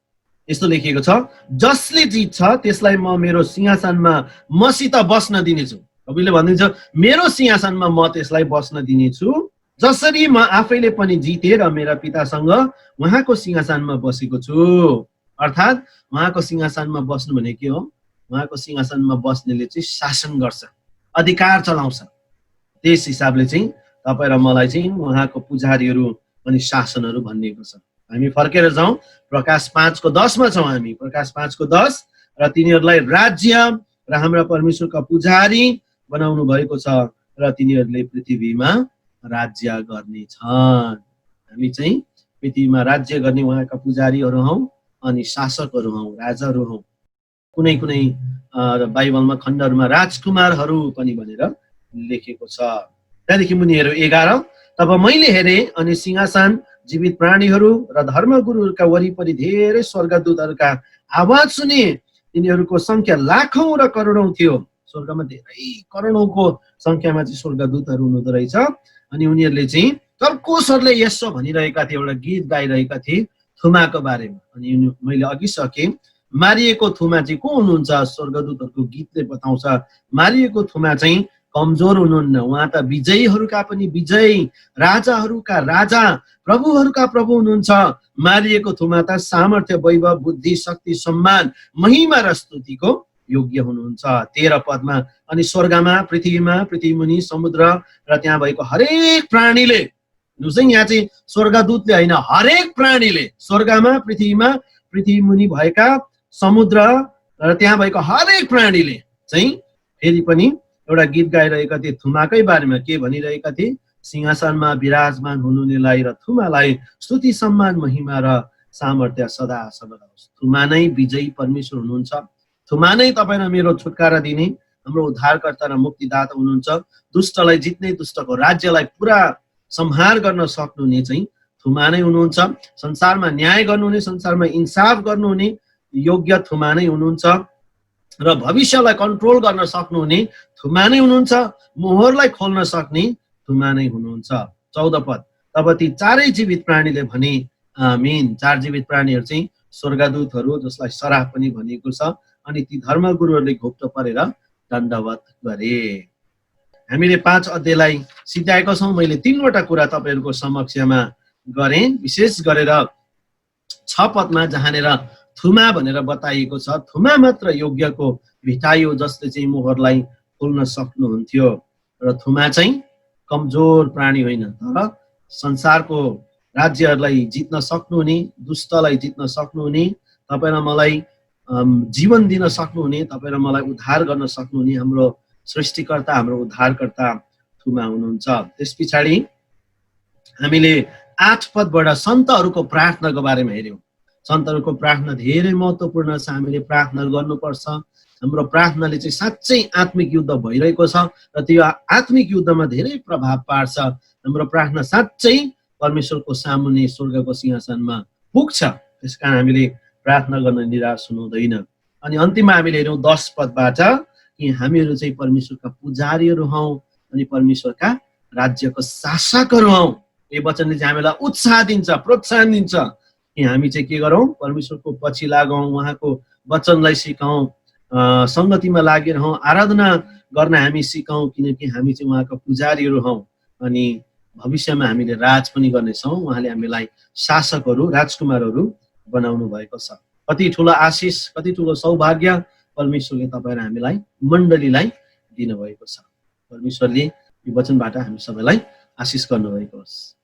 यस्तो लेखिएको छ, जसले जित्छ त्यसलाई म मेरो सिंहासनमा मसित बस्न दिनेछु। कविले भनिन्छ मेरो सिंहासनमा म त्यसलाई बस्न दिनेछु, जसरी म आफैले पनि जिते र मेरा पितासँग उहाँको सिंहासनमा बसेको छु। अर्थात् उहाँको सिंहासनमा बस्नु भने के हो? उहाँको सिंहासनमा बस्नेले चाहिँ शासन गर्छ, अधिकार चलाउँछ। त्यस हिसाबले चाहिँ तपाईँ र मलाई चाहिँ उहाँको पुजारीहरू अनि शासनहरू भनिएको छ। हामी फर्केर जाउँ, प्रकाश 5:10 मा छौँ हामी। प्रकाश 5:10 र तिनीहरूलाई राज्य र हाम्रा परमेश्वरका पुजारी बनाउनु भएको छ र तिनीहरूले पृथ्वीमा राज्य गर्नेछन्। हामी चाहिँ पृथ्वीमा राज्य गर्ने उहाँका पुजारीहरू हौँ अनि शासकहरू हौँ, राजाहरू हौँ। कुनै कुनै बाइबलमा खण्डहरूमा राजकुमारहरू पनि भनेर लेखेको छ। त्यहाँदेखि मुनि हेरौँ 11, तब मैले हेरेँ अनि सिंहासन, जीवित प्राणीहरू र धर्मगुरुहरूका वरिपरि धेरै स्वर्गदूतहरूका आवाज सुने। तिनीहरूको संख्या लाखौं र करोडौं थियो। स्वर्गमा धेरै करोडौंको संख्यामा चाहिँ स्वर्गदूतहरू हुनुहुँदो रहेछ। अनि उनीहरूले चाहिँ चर्को स्वरले यसो भनिरहेका थिए, एउटा गीत गाइरहेका थिए थुमाको बारेमा। अनि मैले अघि सकेँ, मारिएको थुमा चाहिँ को हुनुहुन्छ? स्वर्गदूतहरूको गीतले बताउँछ मारिएको थुमा चाहिँ कमजोर हुनुहुन्न, उहाँ त विजयीहरूका पनि विजयी, राजाहरूका राजा, प्रभुहरूका प्रभु हुनुहुन्छ। मारिएको थुमा त सामर्थ्य, वैभव, बुद्धि, शक्ति, सम्मान, महिमा र स्तुतिको योग्य हुनुहुन्छ। 13 पदमा, अनि स्वर्गमा, पृथ्वीमा, पृथ्वीमुनि, समुद्र र त्यहाँ भएको हरेक प्राणीले, यहाँ चाहिँ स्वर्गदूतले होइन, हरेक प्राणीले, स्वर्गमा, पृथ्वीमा, पृथ्वीमुनि भएका, समुद्र र त्यहाँ भएको हरेक प्राणीले चाहिँ फेरि पनि एउटा गीत गाइरहेका थिए थुमाकै बारेमा। के भनिरहेका थिए? सिंहासनमा विराजमान हुनुहुनेलाई र थुमालाई स्तुति, सम्मान, महिमा र सामर्थ्य सदा सर्वदा होस्। थुमा नै विजयी परमेश्वर हुनुहुन्छ। थुमा नै तपाईँ र मेरो छुटकारा दिने हाम्रो उद्धारकर्ता र मुक्तिदाता हुनुहुन्छ। दुष्टलाई जित्ने, दुष्टको राज्यलाई पुरा संहार गर्न सक्नुहुने चाहिँ थुमा नै हुनुहुन्छ। संसारमा न्याय गर्नुहुने, संसारमा इन्साफ गर्नुहुने योग्य थुमा नै हुनुहुन्छ। र भविष्यलाई कन्ट्रोल गर्न सक्नुहुने थुमा नै हुनुहुन्छ। मोहरलाई खोल्न सक्ने थुमा नै हुनुहुन्छ। 14 पद, तब ती चारै जीवित प्राणीले भने आमीन। 4 जीवित प्राणीहरू चाहिँ स्वर्गदूतहरू, जसलाई सराफ पनि भनिएको छ। अनि ती धर्मगुरुहरूले घोप्टो परेर दण्डवत गरे। हामीले 5 अध्यायलाई सिद्ध्याएका छौँ। मैले 3वटा कुरा तपाईँहरूको समक्षमा गरेँ। विशेष गरेर 6 पदमा जहाँनिर थुमा भनेर बताइएको छ, थुमा मात्र योग्यको भेटाइयो जसले चाहिँ मोहरलाई खोल्न सक्नुहुन्थ्यो। र थुमा चाहिँ कमजोर प्राणी होइन, तर संसारको राज्यहरूलाई जित्न सक्नुहुने, दुष्टलाई जित्न सक्नुहुने, तपाईँ र मलाई जीवन दिन सक्नुहुने, तपाईँ र मलाई उद्धार गर्न सक्नुहुने हाम्रो सृष्टिकर्ता, हाम्रो उद्धारकर्ता थुमा हुनुहुन्छ। त्यस पछाडि हामीले 8 पदबाट सन्तहरूको प्रार्थनाको बारेमा हेऱ्यौँ। सन्तहरूको प्रार्थना धेरै महत्त्वपूर्ण छ। हामीले प्रार्थना गर्नुपर्छ। हाम्रो प्रार्थनाले चाहिँ साँच्चै आत्मिक युद्ध भइरहेको छ र त्यो आत्मिक युद्धमा धेरै प्रभाव पार्छ। हाम्रो प्रार्थना साँच्चै परमेश्वरको सामुन्ने स्वर्गको सिंहासनमा पुग्छ। त्यसकारण हामीले प्रार्थना गर्न निराश हुनु हुँदैन। अनि अन्तिममा हामीले हेऱ्यौँ 10 पदबाट कि हामीहरू चाहिँ परमेश्वरका पुजारीहरू हौँ अनि परमेश्वरका राज्यको शासकहरू हौँ। यो वचनले चाहिँ हामीलाई उत्साह दिन्छ, प्रोत्साहन दिन्छ कि हामी चाहिँ के गरौँ? परमेश्वरको पछि लागौँ, उहाँको वचनलाई सिकौँ, सङ्गतिमा लागेर हौँ, आराधना गर्न हामी सिकौँ, किनकि हामी चाहिँ उहाँका पुजारीहरू हौँ। अनि भविष्यमा हामीले राज पनि गर्नेछौँ। उहाँले हामीलाई शासकहरू, राजकुमारहरू बनाउनु भएको छ। कति ठुलो आशिष, कति ठुलो सौभाग्य परमेश्वरले तपाईँ र हामीलाई, मण्डलीलाई दिनुभएको छ। परमेश्वरले यो वचनबाट हामी सबैलाई आशिष गर्नुभएको होस्।